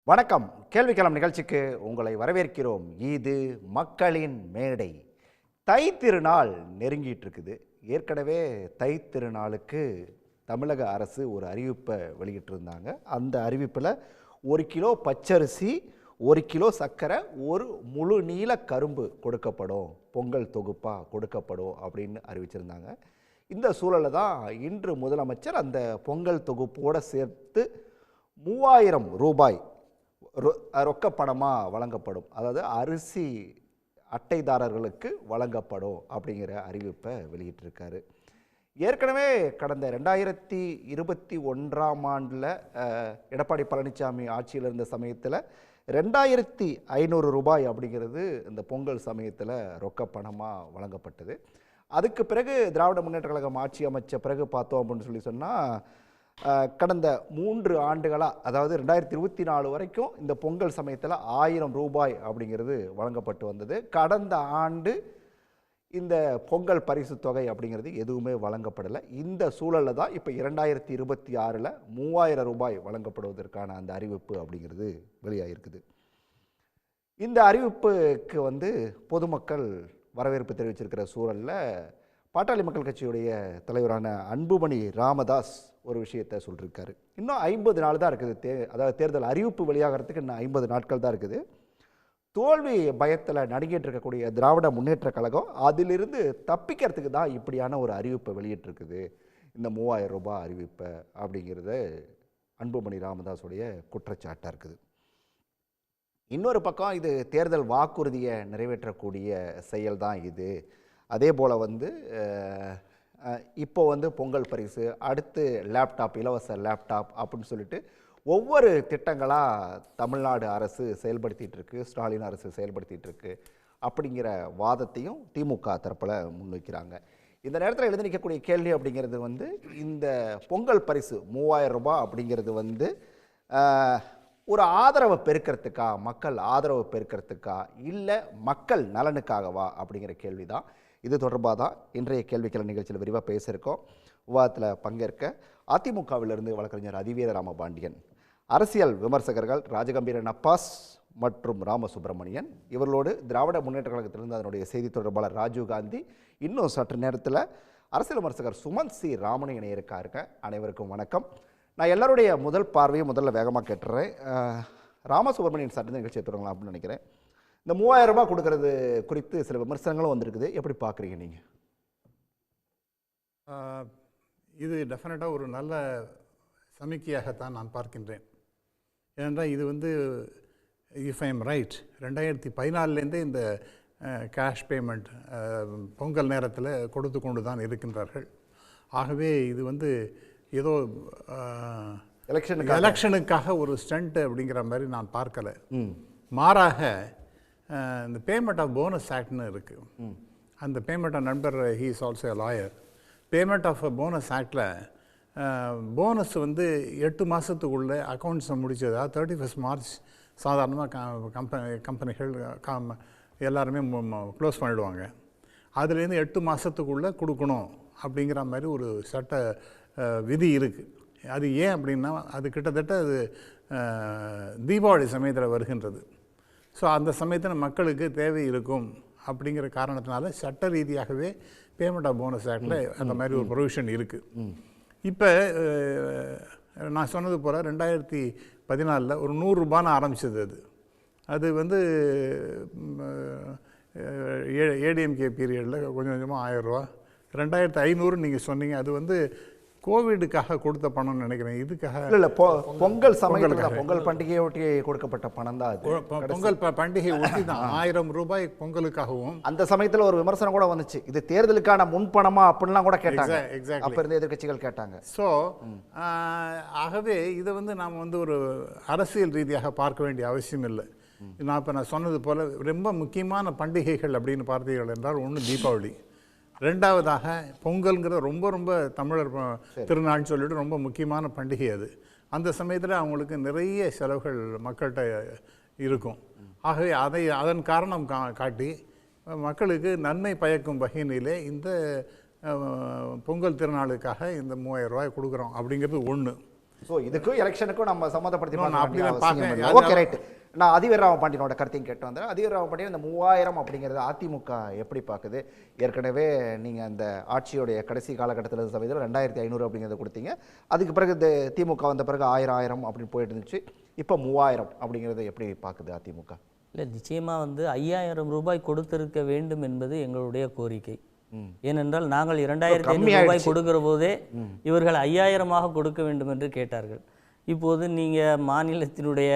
வணக்கம். கேள்விக்களம் நிகழ்ச்சிக்கு உங்களை வரவேற்கிறோம். இது மக்களின் மேடை. தை திருநாள் நெருங்கிட்டு இருக்குது. ஏற்கனவே தை திருநாளுக்கு தமிழக அரசு ஒரு அறிவிப்பை வெளியிட்டிருந்தாங்க. அந்த அறிவிப்பில் 1 கிலோ பச்சரிசி, 1 கிலோ சர்க்கரை, ஒரு முழு நீள கரும்பு கொடுக்கப்படும், பொங்கல் தொகுப்பாக கொடுக்கப்படும் அப்படின்னு அறிவிச்சிருந்தாங்க. இந்த சூழலில் தான் இன்று முதலமைச்சர் அந்த பொங்கல் தொகுப்போடு சேர்த்து 3000 ரூபாய் ரொக்கப்பணமாக வழங்கப்படும், அதாவது அரிசி அட்டைதாரர்களுக்கு வழங்கப்படும் அப்படிங்கிற அறிவிப்பை வெளியிட்டிருக்காரு. ஏற்கனவே கடந்த 2021ஆம் ஆண்டில் எடப்பாடி பழனிசாமி ஆட்சியில் இருந்த சமயத்தில் 2500 ரூபாய் அப்படிங்கிறது இந்த பொங்கல் சமயத்தில் ரொக்கப்பணமாக வழங்கப்பட்டது. அதுக்கு பிறகு திராவிட முன்னேற்ற கழகம் ஆட்சி அமைச்ச பிறகு பார்த்தோம் அப்படின்னு சொன்னால் கடந்த 3 ஆண்டுகளாக, அதாவது 2024 வரைக்கும் இந்த பொங்கல் சமயத்தில் 1000 ரூபாய் அப்படிங்கிறது வழங்கப்பட்டு வந்தது. கடந்த ஆண்டு இந்த பொங்கல் பரிசு தொகை அப்படிங்கிறது எதுவுமே வழங்கப்படலை. இந்த சூழலில் தான் இப்போ 2026 3000 ரூபாய் வழங்கப்படுவதற்கான அந்த அறிவிப்பு அப்படிங்கிறது வெளியாகிருக்குது. இந்த அறிவிப்புக்கு பொதுமக்கள் வரவேற்பு தெரிவிச்சிருக்கிற சூழலில் பாட்டாளி மக்கள் கட்சியுடைய தலைவரான அன்புமணி ராமதாஸ் ஒரு விஷயத்தை சொல்லியிருக்காரு. இன்னும் 50 நாள் தான் இருக்குது, அதாவது தேர்தல் அறிவிப்பு வெளியாகிறதுக்கு இன்னும் 50 நாட்கள் தான் இருக்குது. தோல்வி பயத்தில் நடுங்கிட்டு இருக்கக்கூடிய திராவிட முன்னேற்ற கழகம் அதிலிருந்து தப்பிக்கிறதுக்கு தான் இப்படியான ஒரு அறிவிப்பை வெளியிட்டிருக்குது, இந்த 3000 ரூபாய் அறிவிப்பை அப்படிங்கிறது அன்புமணி ராமதாஸுடைய குற்றச்சாட்டாக இருக்குது. இன்னொரு பக்கம் இது தேர்தல் வாக்குறுதியை நிறைவேற்றக்கூடிய செயல் தான் இது. அதே போல் இப்போ பொங்கல் பரிசு, அடுத்து லேப்டாப், இலவச லேப்டாப் அப்படின்னு சொல்லிட்டு ஒவ்வொரு திட்டங்களாக தமிழ்நாடு அரசு செயல்படுத்திகிட்டு இருக்கு, ஸ்டாலின் அரசு செயல்படுத்திகிட்டு இருக்கு அப்படிங்கிற வாதத்தையும் திமுக தரப்பில் முன்வைக்கிறாங்க. இந்த நேரத்தில் எழுதி நிற்கக்கூடிய கேள்வி அப்படிங்கிறது இந்த பொங்கல் பரிசு 3000 ரூபாய் அப்படிங்கிறது ஒரு ஆதரவை பெருக்கிறதுக்கா, மக்கள் ஆதரவை பெருக்கிறதுக்கா, இல்லை மக்கள் நலனுக்காகவா அப்படிங்கிற கேள்வி தான். இது தொடர்பாக தான் இன்றைய கேள்விக்களம் நிகழ்ச்சியில் விரிவாக பேசியிருக்கோம். விவாதத்தில் பங்கேற்க அதிமுகவிலிருந்து வழக்கறிஞர் அதிவீர ராமபாண்டியன், அரசியல் விமர்சகர்கள் ராஜகம்பீரன் அப்பாஸ் மற்றும் ராமசுப்ரமணியன், இவர்களோடு திராவிட முன்னேற்ற கழகத்திலிருந்து அதனுடைய செய்தி தொடர்பாளர் ராஜீவ்காந்தி, இன்னும் சற்று நேரத்தில் அரசியல் விமர்சகர் சுமன் சி ராமன் இணைய இருக்காருங்க. அனைவருக்கும் வணக்கம். நான் எல்லாருடைய முதல் பார்வையை முதல்ல வேகமாக கேட்டுறேன். ராமசுப்ரமணியன் சட்ட நிகழ்ச்சியை தொடங்கலாம் அப்படின்னு நினைக்கிறேன். இந்த 3000 ரூபாய் கொடுக்கறது குறித்து சில விமர்சனங்களும் வந்திருக்குது, எப்படி பார்க்குறீங்க நீங்கள்? இது டெஃபினட்டாக ஒரு நல்ல சமிக்கையாகத்தான் நான் பார்க்கின்றேன். ஏனென்றால் இது இஃப் ஐ எம் ரைட் 2014 இந்த கேஷ் பேமெண்ட் பொங்கல் நேரத்தில் கொடுத்து கொண்டு தான் இருக்கின்றார்கள். ஆகவே இது ஏதோ எலெக்ஷனுக்காக ஒரு ஸ்டண்ட் அப்படிங்கிற மாதிரி நான் பார்க்கலை. மாறாக இந்த பேமெண்ட் ஆஃப் போனஸ் ஆக்ட்னு இருக்குது. அந்த பேமெண்ட் ஆஃப் நண்பர் he is also a lawyer. Payment of bonus ஆக்டில் போனஸ் 8 மாதத்துக்குள்ளே அக்கௌண்ட்ஸை முடிச்சதா 31 மார்ச் சாதாரணமாக கம்பெனிகள் எல்லாருமே க்ளோஸ் பண்ணிவிடுவாங்க. அதுலேருந்து 8 மாதத்துக்குள்ளே கொடுக்கணும் அப்படிங்கிற மாதிரி ஒரு சட்ட விதி இருக்குது. அது ஏன் அப்படின்னா அது கிட்டத்தட்ட அது தீபாவளி சமயத்தில் வருகின்றது. ஸோ அந்த சமயத்தில் மக்களுக்கு தேவை இருக்கும் அப்படிங்கிற காரணத்தினால சட்ட ரீதியாகவே பேமெண்ட் ஆஃப் போனஸ் ஆக்டில் அந்த மாதிரி ஒரு ப்ரொவிஷன் இருக்குது. இப்போ நான் சொன்னது போல் 2014 ஒரு 100 ரூபான்னு ஆரம்பித்தது. அது ஏடிஎம்கே பீரியடில் கொஞ்சம் கொஞ்சமாக 1000 ரூபா, 2500 நீங்கள் சொன்னீங்க. அது கோவிடுக்காக கொடுத்த பணம்னு நினைக்கிறேன். இதுக்காக இல்லை, பொங்கல் சமயத்தில் பொங்கல் பண்டிகையை ஒட்டி கொடுக்கப்பட்ட பணம் தான் அது. பொங்கல் பண்டிகை ஒட்டி தான் 1000 ரூபாய் பொங்கலுக்காகவும். அந்த சமயத்தில் ஒரு விமர்சனம் கூட வந்துச்சு, இது தேர்தலுக்கான முன்பணமா அப்படின்லாம் கூட கேட்டாங்க. அப்போ இருந்த எதிர்கட்சிகள் கேட்டாங்க. ஸோ ஆகவே இதை நாம் ஒரு அரசியல் ரீதியாக பார்க்க வேண்டிய அவசியம் இல்லை. நான் சொன்னது போல் ரொம்ப முக்கியமான பண்டிகைகள் அப்படின்னு பார்த்தீர்கள் என்றால், ஒன்று தீபாவளி, ரெண்டாவதாக பொங்கல்ங்கிற ரொம்ப ரொம்ப தமிழர் திருநாள்னு சொல்லிட்டு ரொம்ப முக்கியமான பண்டிகை அது. அந்த சமயத்தில் அவங்களுக்கு நிறைய செலவுகள் மக்கள்கிட்ட இருக்கும். ஆகவே அதன் காரணம் காட்டி மக்களுக்கு நன்மை பயக்கும் வகையிலே இந்த பொங்கல் திருநாளுக்காக இந்த 3000 ரூபாய் கொடுக்குறோம் அப்படிங்கிறது ஒன்று. ஸோ இதுக்கும் எலெக்ஷனுக்கும் நம்ம சம்மந்தப்படுத்தி நான் அப்படிதான் பார்க்க பார்க்கறேன். Okay right. நான் அதிவீரராம பாண்டியனோட கருத்தையும் கேட்டு வந்தேன். அதிவீரராம பாண்டியன் இந்த 3000 அப்படிங்கிறது அதிமுக எப்படி பார்க்குது? ஏற்கனவே நீங்கள் அந்த ஆட்சியோடைய கடைசி காலகட்டத்தில் இருந்த சமயத்தில் 2500 அப்படிங்கிறத கொடுத்தீங்க. அதுக்கு பிறகு இந்த திமுக வந்த பிறகு 1000 அப்படின்னு போயிட்டு இருந்துச்சு. இப்போ 3000 அப்படிங்கிறத எப்படி பார்க்குது அதிமுக? இல்லை, நிச்சயமாக வந்து 5000 ரூபாய் கொடுத்திருக்க வேண்டும் என்பது எங்களுடைய கோரிக்கை. ஏனென்றால் நாங்கள் 2500 ரூபாய் கொடுக்கிற போதே இவர்கள் 5000 கொடுக்க வேண்டும் என்று கேட்டார்கள். இப்போது நீங்கள் மாநிலத்தினுடைய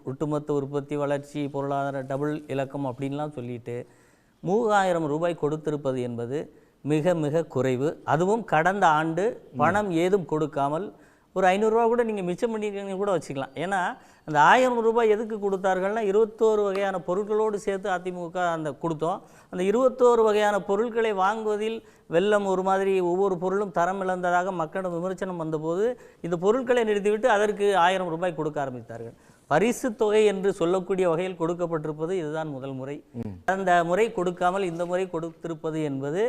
ஒட்டுமொத்த உற்பத்தி வளர்ச்சி பொருளாதார டபுள் இலக்கம் அப்படின்லாம் சொல்லிட்டு 3000 ரூபாய் கொடுத்திருப்பது என்பது மிக மிக குறைவு. அதுவும் கடந்த ஆண்டு பணம் ஏதும் கொடுக்காமல் ஒரு 500 ரூபா கூட நீங்கள் மிச்சம் பண்ணிக்கிறீங்க கூட வச்சுக்கலாம். ஏன்னா அந்த 1000 ரூபாய் எதுக்கு கொடுத்தார்கள்னா 21 வகையான பொருட்களோடு சேர்த்து அதிமுக அந்த கொடுத்தோம். அந்த 21 வகையான பொருட்களை வாங்குவதில் வெள்ளம் ஒரு மாதிரி ஒவ்வொரு பொருளும் தரம் இழந்ததாக மக்களிடம் விமர்சனம் வந்தபோது இந்த பொருட்களை நிறுத்திவிட்டு அதற்கு 1000 ரூபாய் கொடுக்க ஆரம்பித்தார்கள். பரிசு தொகை என்று சொல்லக்கூடிய வகையில் கொடுக்கப்பட்டிருப்பது இதுதான் முதல் முறை. அந்த முறை கொடுக்காமல் இந்த முறை கொடுத்திருப்பது என்பது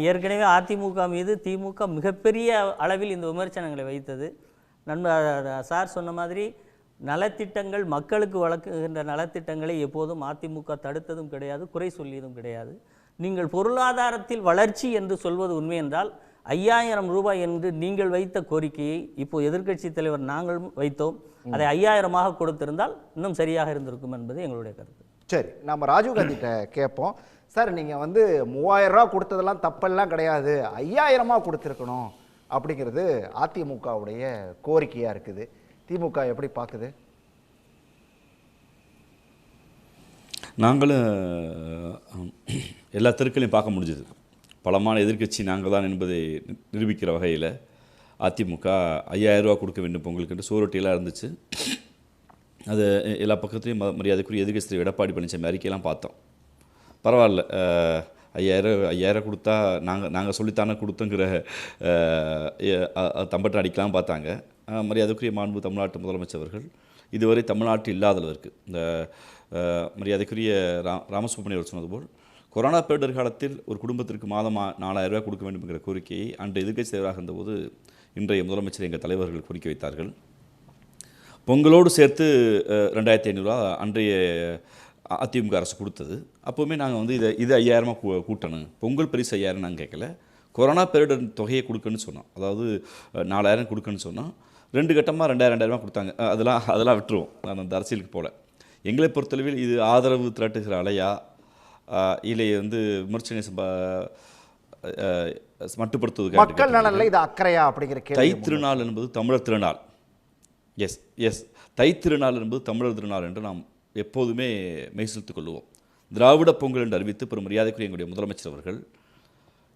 ஏற்கனவே அதிமுக மீது திமுக மிகப்பெரிய அளவில் இந்த விமர்சனங்களை வைத்தது. சார் சொன்ன மாதிரி நலத்திட்டங்கள், மக்களுக்கு வழங்குகின்ற நலத்திட்டங்களை எப்போதும் அதிமுக தடுத்ததும் கிடையாது, குறை சொல்லியதும் கிடையாது. நீங்கள் பொருளாதாரத்தில் வளர்ச்சி என்று சொல்வது உண்மை என்றால் 5000 ரூபாய் என்று நீங்கள் வைத்த கோரிக்கையை இப்போ எதிர்க்கட்சி தலைவர் நாங்கள் வைத்தோம். அதை 5000 கொடுத்திருந்தால் இன்னும் சரியாக இருந்திருக்கும் என்பது எங்களுடைய கருத்து. சரி, நம்ம ராஜீவ்காந்திகிட்ட கேட்போம். சார், நீங்கள் வந்து 3000 ரூபா கொடுத்ததெல்லாம் தப்பெல்லாம் கிடையாது, 5000 கொடுத்துருக்கணும் அப்படிங்கிறது அதிமுகவுடைய கோரிக்கையாக இருக்குது. திமுக எப்படி பார்க்குது? நாங்களும் எல்லா தெருக்களையும் பார்க்க முடிஞ்சது. பலமான எதிர்க்கட்சி நாங்கள் தான் என்பதை நிரூபிக்கிற வகையில் அதிமுக 5000 ரூபா கொடுக்க வேண்டும் பொங்கலுக்கு என்று சோரொட்டியெல்லாம் இருந்துச்சு. அது எல்லா பக்கத்துலேயும் மரியாதைக்குரிய எதிர்க்கட்சி தலைவர் எடப்பாடி பழனிசாமி அறிக்கையெல்லாம் பார்த்தோம். பரவாயில்ல, 5000 கொடுத்தா நாங்கள் சொல்லித்தானே கொடுத்தோங்கிற தம்பட்டம் அடிக்கலாம் பார்த்தாங்க. மரியாதைக்குரிய மாண்பு தமிழ்நாட்டு முதலமைச்சர் அவர்கள் இதுவரை தமிழ்நாட்டில் இல்லாதவருக்கு இந்த மரியாதைக்குரிய ராமசுப்ரமணியம் அவர் சொன்னது போல் கொரோனா பேரிடர் காலத்தில் ஒரு குடும்பத்திற்கு மாதம் 4000 ரூபாய் கொடுக்க வேண்டும் என்கிற கோரிக்கையை அன்று எதிர்க்கட்சி தலைவராக இருந்தபோது இன்றைய முதலமைச்சர் எங்கள் தலைவர்கள் கோரிக்கை வைத்தார்கள். பொங்கலோடு சேர்த்து 2500 ரூபா அன்றைய அதிமுக அரசு கொடுத்தது. அப்போவுமே நாங்கள் வந்து இது 5000 கூட்டணும், பொங்கல் பரிசு 5000 நாங்கள் கேட்கல, கொரோனா பேரிடர் தொகையை கொடுக்கணும்னு சொன்னோம். அதாவது 4000 கொடுக்கணும்னு சொன்னோம். 2 கட்டமாக 2000 கொடுத்தாங்க. அதெல்லாம் விட்டுருவோம், நான் அந்த அரசியலுக்கு போகல. எங்களை பொறுத்தளவில் இது ஆதரவு திரட்டுகிற அலையா இல்லை வந்து விமர்சனை மட்டுப்படுத்துவதற்கு மக்கள் நலனில் இது அக்கறையா அப்படிங்கிற கேள்வி. தைத்திருநாள் என்பது தமிழர் திருநாள். எஸ் தைத்திருநாள் என்பது தமிழர் திருநாள் என்று நாம் எப்போதுமே மெய் செலுத்திக் கொள்வோம். திராவிட பொங்கல் என்று அறிவித்து பெரும் மரியாதைக்குரிய எங்களுடைய முதலமைச்சர் அவர்கள்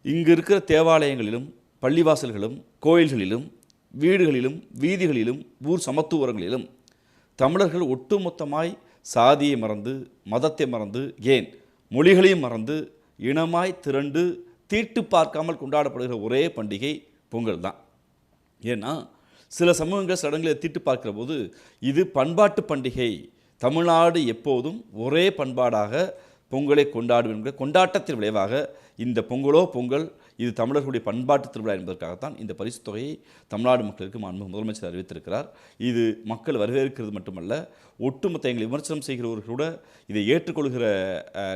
இங்கு இருக்கிற தேவாலயங்களிலும் பள்ளிவாசல்களும் கோயில்களிலும் வீடுகளிலும் வீதிகளிலும் ஊர் சமத்துவரங்களிலும் தமிழர்கள் ஒட்டுமொத்தமாய் சாதியை மறந்து மதத்தை மறந்து ஏன் மொழிகளையும் மறந்து இனமாய் திரண்டு தீட்டு பார்க்காமல் கொண்டாடப்படுகிற ஒரே பண்டிகை பொங்கல் தான். ஏன்னா சில சமூகங்கள் சடங்குகளை தீட்டு பார்க்கிற போது இது பண்பாட்டு பண்டிகை, தமிழ்நாடு எப்போதும் ஒரே பண்பாடாக பொங்கலை கொண்டாடும் என்கிற கொண்டாட்டத்தின் விளைவாக இந்த பொங்கல் இது தமிழர்களுடைய பண்பாட்டு திருவிழா என்பதற்காகத்தான் இந்த பரிசு தொகையை தமிழ்நாடு மக்களுக்கு மாண்பு முதலமைச்சர் அறிவித்திருக்கிறார். இது மக்கள் வரவேற்கிறது மட்டுமல்ல, ஒட்டுமொத்த எங்களை விமர்சனம் செய்கிறவர்கள் கூட இதை ஏற்றுக்கொள்கிற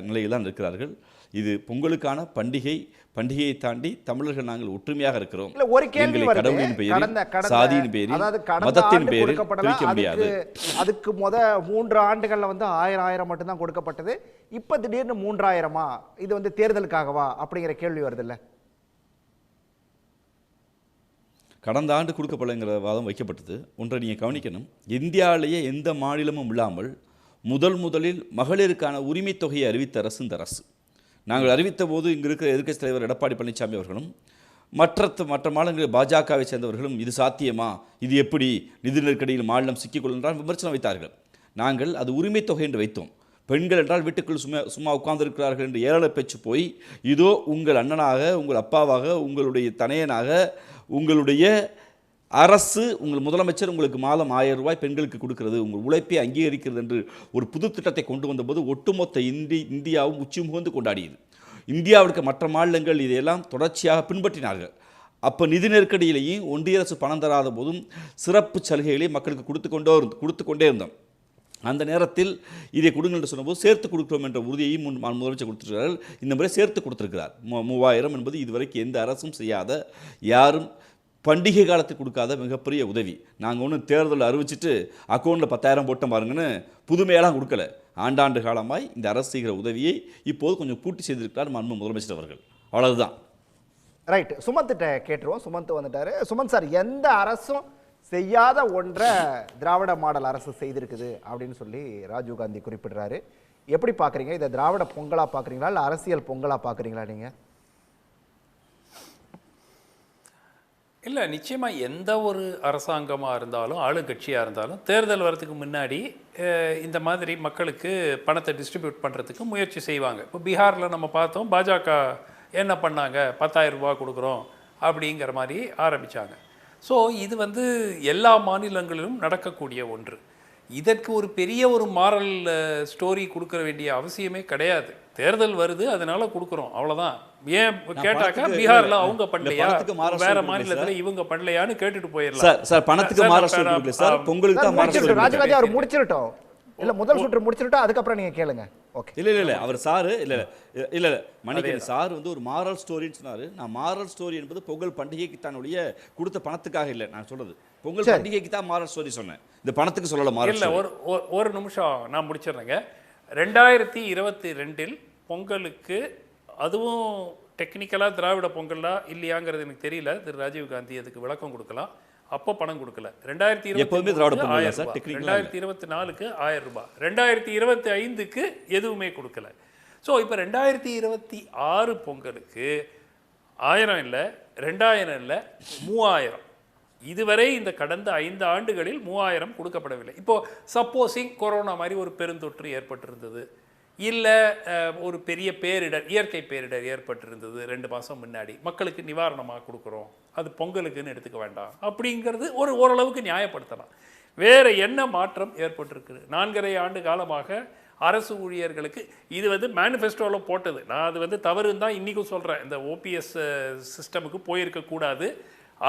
நிலையில் தான் இருக்கிறார்கள். இது பொங்கலுக்கான பண்டிகையை தாண்டி தமிழர்கள் நாங்கள் ஒற்றுமையாக இருக்கிறோம். எங்களை கடவுளின் பெயரில் சாதியின் பெயரில் மதத்தின் பெயரில் பிரிக்க முடியாது. அதுக்கு 3 ஆண்டுகள்ல வந்து 1000 மட்டும்தான் கொடுக்கப்பட்டது. இப்ப திடீர்னு 3000 இது வந்து தேர்தலுக்காகவா அப்படிங்கிற கேள்வி வருது இல்ல? கடந்த ஆண்டு கொடுக்கப்படலைங்கிற வாதம் வைக்கப்பட்டது. ஒன்றை நீங்கள் கவனிக்கணும், இந்தியாவிலேயே எந்த மாநிலமும் இல்லாமல் முதலில் மகளிருக்கான உரிமை தொகையை அறிவித்த அரசு இந்த அரசு. நாங்கள் அறிவித்த போது இங்கு இருக்கிற எதிர்க்கட்சி தலைவர் எடப்பாடி பழனிசாமி அவர்களும் மற்ற மாநிலங்களில் பாஜகவை சேர்ந்தவர்களும் இது சாத்தியமா, இது எப்படி நிதி நெருக்கடியில் மாநிலம் சிக்கிக்கொள்கின்றால் விமர்சனம் வைத்தார்கள். நாங்கள் அது உரிமை தொகை என்று வைத்தோம். பெண்கள் என்றால் வீட்டுக்குள் சும்மா உட்கார்ந்திருக்கிறார்கள் என்று ஏளன பேச்சு போய் இதோ உங்கள் அண்ணனாக, உங்கள் அப்பாவாக, உங்களுடைய தனையனாக உங்களுடைய அரசு, உங்கள் முதலமைச்சர் உங்களுக்கு மாதம் 1000 ரூபாய் பெண்களுக்கு கொடுக்கிறது, உங்கள் உழைப்பை அங்கீகரிக்கிறது என்று ஒரு புது திட்டத்தை கொண்டு வந்தபோது ஒட்டுமொத்த இந்தியாவும் உச்சி முகந்து கொண்டாடியது. இந்தியாவிற்கு மற்ற மாநிலங்கள் இதையெல்லாம் தொடர்ச்சியாக பின்பற்றினார்கள். அப்போ நிதி நெருக்கடியிலேயும் ஒன்றிய அரசு பணம் தராத போதும் சிறப்பு சலுகைகளை மக்களுக்கு கொடுத்து கொண்டே இருந்தோம். அந்த நேரத்தில் இதை கொடுங்கள் என்று சொன்னபோது சேர்த்து கொடுக்கிறோம் என்ற உறுதியையும் முதலமைச்சர் கொடுத்திருக்கிறார்கள். இந்த முறை சேர்த்து கொடுத்திருக்கிறார். 3000 என்பது இதுவரைக்கும் எந்த அரசும் செய்யாத, யாரும் பண்டிகை காலத்துக்கு கொடுக்காத மிகப்பெரிய உதவி. நாங்கள் ஒன்றும் தேர்தல் அறிவிச்சிட்டு அக்கௌண்ட்டில் 10,000 போட்டோம் பாருங்கன்னு புதுமையெல்லாம் கொடுக்கல. ஆண்டாண்டு காலமாய் இந்த அரசு செய்கிற உதவியை இப்போது கொஞ்சம் கூட்டி செய்திருக்கிறார் மாண்பு முதலமைச்சர் அவர்கள். அவ்வளவுதான். ரைட், சுமந்த்கிட்ட கேட்டுருவோம். சுமந்த் வந்துட்டாரு. சுமந்த் சார், எந்த அரசும் செய்யாத ஒன்றை திராவிட மாடல் அரசு செய்திருக்குது அப்படின்னு சொல்லி ராஜீவ்காந்தி குறிப்பிடுறாரு. எப்படி பார்க்குறீங்க? இதை திராவிட பொங்கலாக பார்க்குறீங்களா இல்லை அரசியல் பொங்கலாக பார்க்குறீங்களா நீங்கள்? இல்லை, நிச்சயமாக எந்த ஒரு அரசாங்கமாக இருந்தாலும் ஆளுங்கட்சியாக இருந்தாலும் தேர்தல் வரதுக்கு முன்னாடி இந்த மாதிரி மக்களுக்கு பணத்தை டிஸ்ட்ரிபியூட் பண்ணுறதுக்கு முயற்சி செய்வாங்க. இப்போ பீகாரில் நம்ம பார்த்தோம், பாஜக என்ன பண்ணாங்க, 10,000 ரூபா கொடுக்குறோம் அப்படிங்கிற மாதிரி ஆரம்பித்தாங்க. ஸோ இது வந்து எல்லா மாநிலங்களிலும் நடக்கக்கூடிய ஒன்று. இதற்கு ஒரு பெரிய ஒரு மாரல் ஸ்டோரி கொடுக்க வேண்டிய அவசியமே கிடையாது. தேர்தல் வருது, அதனால கொடுக்குறோம், அவ்வளோதான். ஏன் கேட்டாக்கா பீகார்ல அவங்க பண்ணலையா, வேற மாநிலத்துல இவங்க பண்ணலையான்னு கேட்டுட்டு போயிடலாம். சார், பணத்துக்கு மாரல் சார், பொங்கலுக்கு தான் மாரல். ராஜகாந்தி அவர் முடிச்சிரட்டும். இல்ல, முதல் சுற்று முடிச்சிரட்டும், அதுக்கப்புறம் நீங்க கேளுங்க. ஓகே. இல்ல அவர் சாரு இல்ல மணிக்கன் சார் வந்து ஒரு மாரல் ஸ்டோரின்னு சொன்னாரு. நான் மாரல் ஸ்டோரி என்பது பொங்கல் பண்டிகைக்கு தன்னுடைய கொடுத்த பணத்துக்காக இல்லை நான் சொல்றது. பொங்கல் பண்டிகைக்கு தான் மாரல் ஸ்டோரி சொன்னேன், இந்த பணத்துக்கு சொல்லல மாரல். இல்ல, ஒரு நிமிஷம் நான் முடிச்சிடுறேங்க. 2022 பொங்கலுக்கு, அதுவும் டெக்னிக்கலாக திராவிட பொங்கலா இல்லையாங்கிறது எனக்கு தெரியல, திரு ராஜீவ்காந்தி அதுக்கு விளக்கம் கொடுக்கலாம். அப்போ பணம் கொடுக்கல. 2024க்கு 1000 ரூபாய், 2025க்கு எதுவுமே கொடுக்கல. ஸோ இப்போ 2026 பொங்கலுக்கு 1000 இல்லை, 2000 இல்லை, 3000. இதுவரை இந்த கடந்த 5 ஆண்டுகளில் 3000 கொடுக்கப்படவில்லை. இப்போ சப்போஸிங் கொரோனா மாதிரி ஒரு பெருந்தொற்று ஏற்பட்டிருந்தது, இல்லை ஒரு பெரிய பேரிடர், இயற்கை பேரிடர் ஏற்பட்டிருந்தது 2 மாதம் முன்னாடி, மக்களுக்கு நிவாரணமாக கொடுக்குறோம், அது பொங்கலுக்குன்னு எடுத்துக்க வேண்டாம் அப்படிங்கிறது ஓரளவுக்கு நியாயப்படுத்தலாம். வேறு என்ன மாற்றம் ஏற்பட்டிருக்கு? 4.5 ஆண்டு காலமாக அரசு ஊழியர்களுக்கு இது வந்து மேனிஃபெஸ்டோவில் போட்டது. நான் அது வந்து தவறுன்னு தான் இன்றைக்கும் சொல்கிறேன். இந்த ஓபிஎஸ் சிஸ்டமுக்கு போயிருக்கக்கூடாது.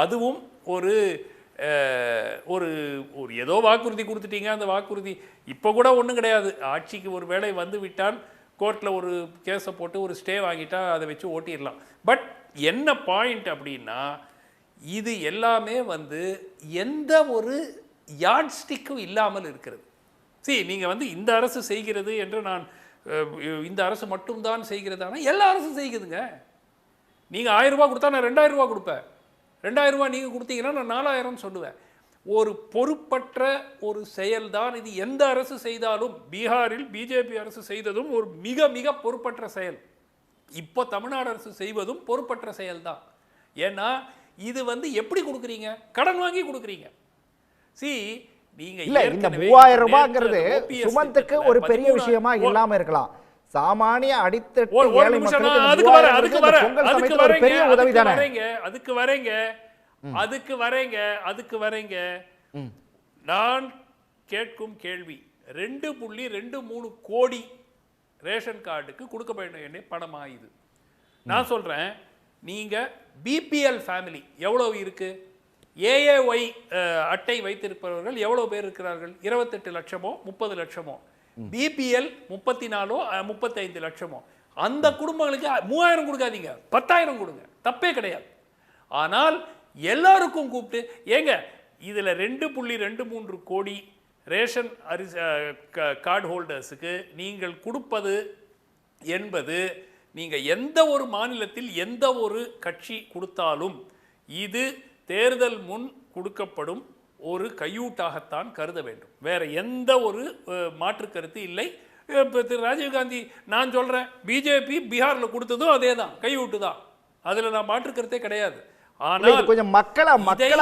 அதுவும் ஒரு ஏதோ வாக்குறுதி கொடுத்துட்டீங்க. அந்த வாக்குறுதி இப்போ கூட ஒன்றும் கிடையாது. ஆட்சிக்கு ஒரு வேளை வந்து விட்டால் கோர்ட்டில் ஒரு கேஸை போட்டு ஒரு ஸ்டே வாங்கிட்டா அதை வச்சு ஓட்டிடலாம். பட் என்ன பாயிண்ட் அப்படின்னா, இது எல்லாமே வந்து எந்த ஒரு யார்ட் ஸ்டிக்கும் இல்லாமல் இருக்கிறது. சரி, நீங்கள் வந்து இந்த அரசு செய்கிறது என்று நான் இந்த அரசு மட்டும்தான் செய்கிறதானா? எல்லா அரசும் செய்யுதுங்க. நீங்கள் 1000 ரூபா கொடுத்தா நான் 2000 ரூபா கொடுப்பேன். 2000 ரூபா நீங்கள் கொடுத்தீங்கன்னா நான் 4000 சொல்லுவேன். ஒரு பொறுப்பற்ற ஒரு செயல்தான் இது. எந்த அரசு செய்தாலும், பீகாரில் பிஜேபி அரசு செய்ததும் ஒரு மிக மிக பொறுப்பற்ற செயல். இப்போ தமிழ்நாடு அரசு செய்வதும் பொறுப்பற்ற செயல்தான். ஏன்னா இது வந்து எப்படி கொடுக்குறீங்க? கடன் வாங்கி கொடுக்குறீங்க. நீங்க இல்ல, இந்த 3000 ரூபாய்ங்கிறது சுமந்துக்கு ஒரு பெரிய விஷயமா இல்லாம இருக்கலாம். சாமானிய அடித்தட்டு ஏழை மக்களுக்கு ஒரு பெரிய உதவி தானே. அதுக்கு வரேங்க. நான் கேட்கும் கேள்வி, 2.23 கோடி ரேஷன் கார்டுக்கு கொடுக்க வேண்டிய பணமா இது? நான் சொல்றேன், நீங்க பிபிஎல் ஃபேமிலி எவ்வளவு இருக்கு? ஏஏஒய் அட்டை வைத்திருப்பவர்கள் எவ்வளவு பேர் இருக்கிறார்கள்? 28 லட்சமோ 30 லட்சமோ. பிபிஎல் 34 35 லட்சமோ. அந்த குடும்பங்களுக்கு 3000 கொடுக்காதீங்க, 10,000 கொடுங்க, தப்பே கிடையாது. ஆனால் எல்லாருக்கும் கூப்பிட்டு, ஏங்க இதில் 2.23 கோடி ரேஷன் கார்டு ஹோல்டர்ஸுக்கு நீங்கள் கொடுப்பது என்பது, நீங்கள் எந்த ஒரு மாநிலத்தில் எந்த ஒரு கட்சி கொடுத்தாலும் இது தேர்தல் முன் கொடுக்கப்படும் ஒரு கையூட்டாகத்தான் கருத வேண்டும். வேற எந்த ஒரு மாற்று கருத்து இல்லை. திரு ராஜீவ்காந்தி, நான் சொல்றேன், பிஜேபி பீகார்ல கொடுத்ததும் அதே தான், கையூட்டு தான். அதுல நான் மாற்று கருத்தே கிடையாது. ஆனால் கொஞ்சம் மக்களை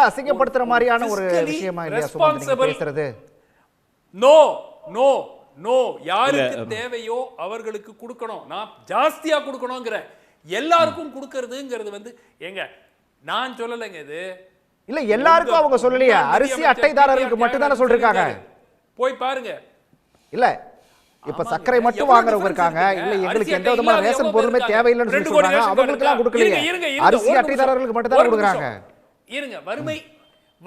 அசிங்கப்படுத்துற மாதிரியான ஒரு விஷயமா இல்லையா பேசுறது? நோ நோ நோ, யாருக்கு தேவையோ அவர்களுக்கு கொடுக்கணும். நான் ஜாஸ்தியா கொடுக்கணுங்கிற, எல்லாருக்கும் கொடுக்கறதுங்கிறது வந்து எங்க நான் சொல்லலைங்க. இது இல்ல, எல்லாருக்கும் அவங்க சொல்லலையா? அரிசி அட்டைதாரர்களுக்கு மட்டும் தானே சொல்றாங்க. போய் பாருங்க. இல்ல, இப்ப சர்க்கரை மட்டும் வாங்குறவங்க இருக்காங்க, இல்ல எங்களுக்கு எந்த விதமான ரேஷன் பொருளுமே தேவையில்லைன்னு சொல்லி சொல்றாங்க. அவங்களுக்கெல்லாம் கொடுக்கலையே, அரிசி அட்டைதாரர்களுக்கு மட்டும் தான் கொடுக்குறாங்க. இருங்க,